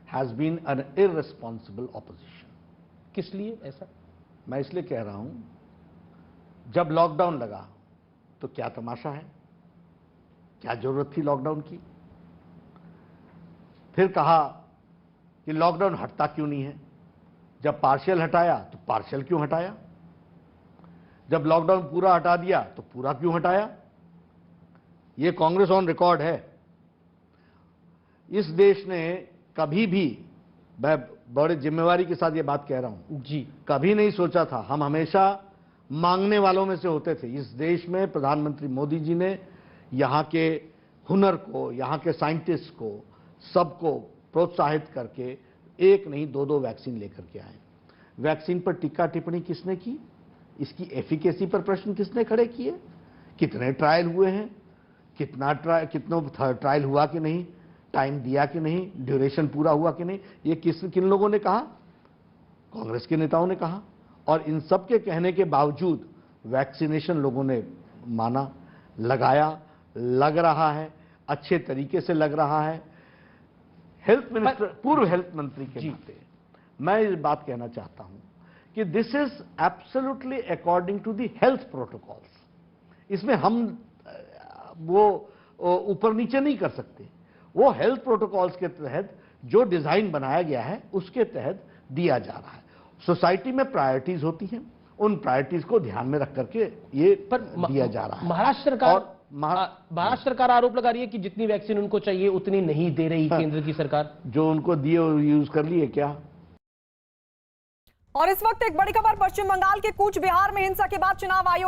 S2: has been an irresponsible opposition.
S1: किस लिए ऐसा?
S2: मैं इसलिए कह रहा हूं, जब लॉकडाउन लगा तो क्या तमाशा है, क्या जरूरत थी लॉकडाउन की? फिर कहा कि लॉकडाउन हटता क्यों नहीं है? जब पार्शियल हटाया तो पार्शियल क्यों हटाया? जब लॉकडाउन पूरा हटा दिया तो पूरा क्यों हटाया? यह कांग्रेस ऑन रिकॉर्ड है। इस देश ने कभी भी, मैं बड़े जिम्मेवारी के साथ यह बात कह रहा हूं
S1: जी,
S2: कभी नहीं सोचा था, हम हमेशा मांगने वालों में से होते थे। इस देश में प्रधानमंत्री मोदी जी ने यहाँ के हुनर को, यहाँ के साइंटिस्ट को, सबको प्रोत्साहित करके 1 नहीं 2-2 वैक्सीन लेकर के आए। वैक्सीन पर टीका टिप्पणी किसने की? इसकी एफिकेसी पर प्रश्न किसने खड़े किए? कितने ट्रायल हुए हैं, कितना ट्रायल हुआ कि नहीं, टाइम दिया कि नहीं, ड्यूरेशन पूरा हुआ कि नहीं, ये किन लोगों ने कहा? कांग्रेस के नेताओं ने कहा। और इन सब के कहने के बावजूद वैक्सीनेशन लोगों ने माना, लगाया, लग रहा है, अच्छे तरीके से लग रहा है। हेल्थ मिनिस्टर, पूर्व हेल्थ मंत्री के नाते मैं इस बात कहना चाहता हूं कि this is absolutely according to the health protocols. इसमें हम वो ऊपर नीचे नहीं कर सकते। वो हेल्थ प्रोटोकॉल्स के तहत जो डिजाइन बनाया गया है उसके तहत दिया जा रहा है। सोसाइटी में प्रायोरिटीज होती हैं, उन प्रायोरिटीज को ध्यान में रख करके ये दिया जा रहा है।
S1: महाराष्ट्र सरकार आरोप लगा रही है कि जितनी वैक्सीन उनको चाहिए उतनी नहीं दे रही केंद्र की सरकार।
S2: जो उनको दिए यूज कर लिए क्या।
S3: और इस वक्त एक बड़ी खबर, पश्चिम बंगाल के कूच बिहार में हिंसा के बाद चुनाव आयोग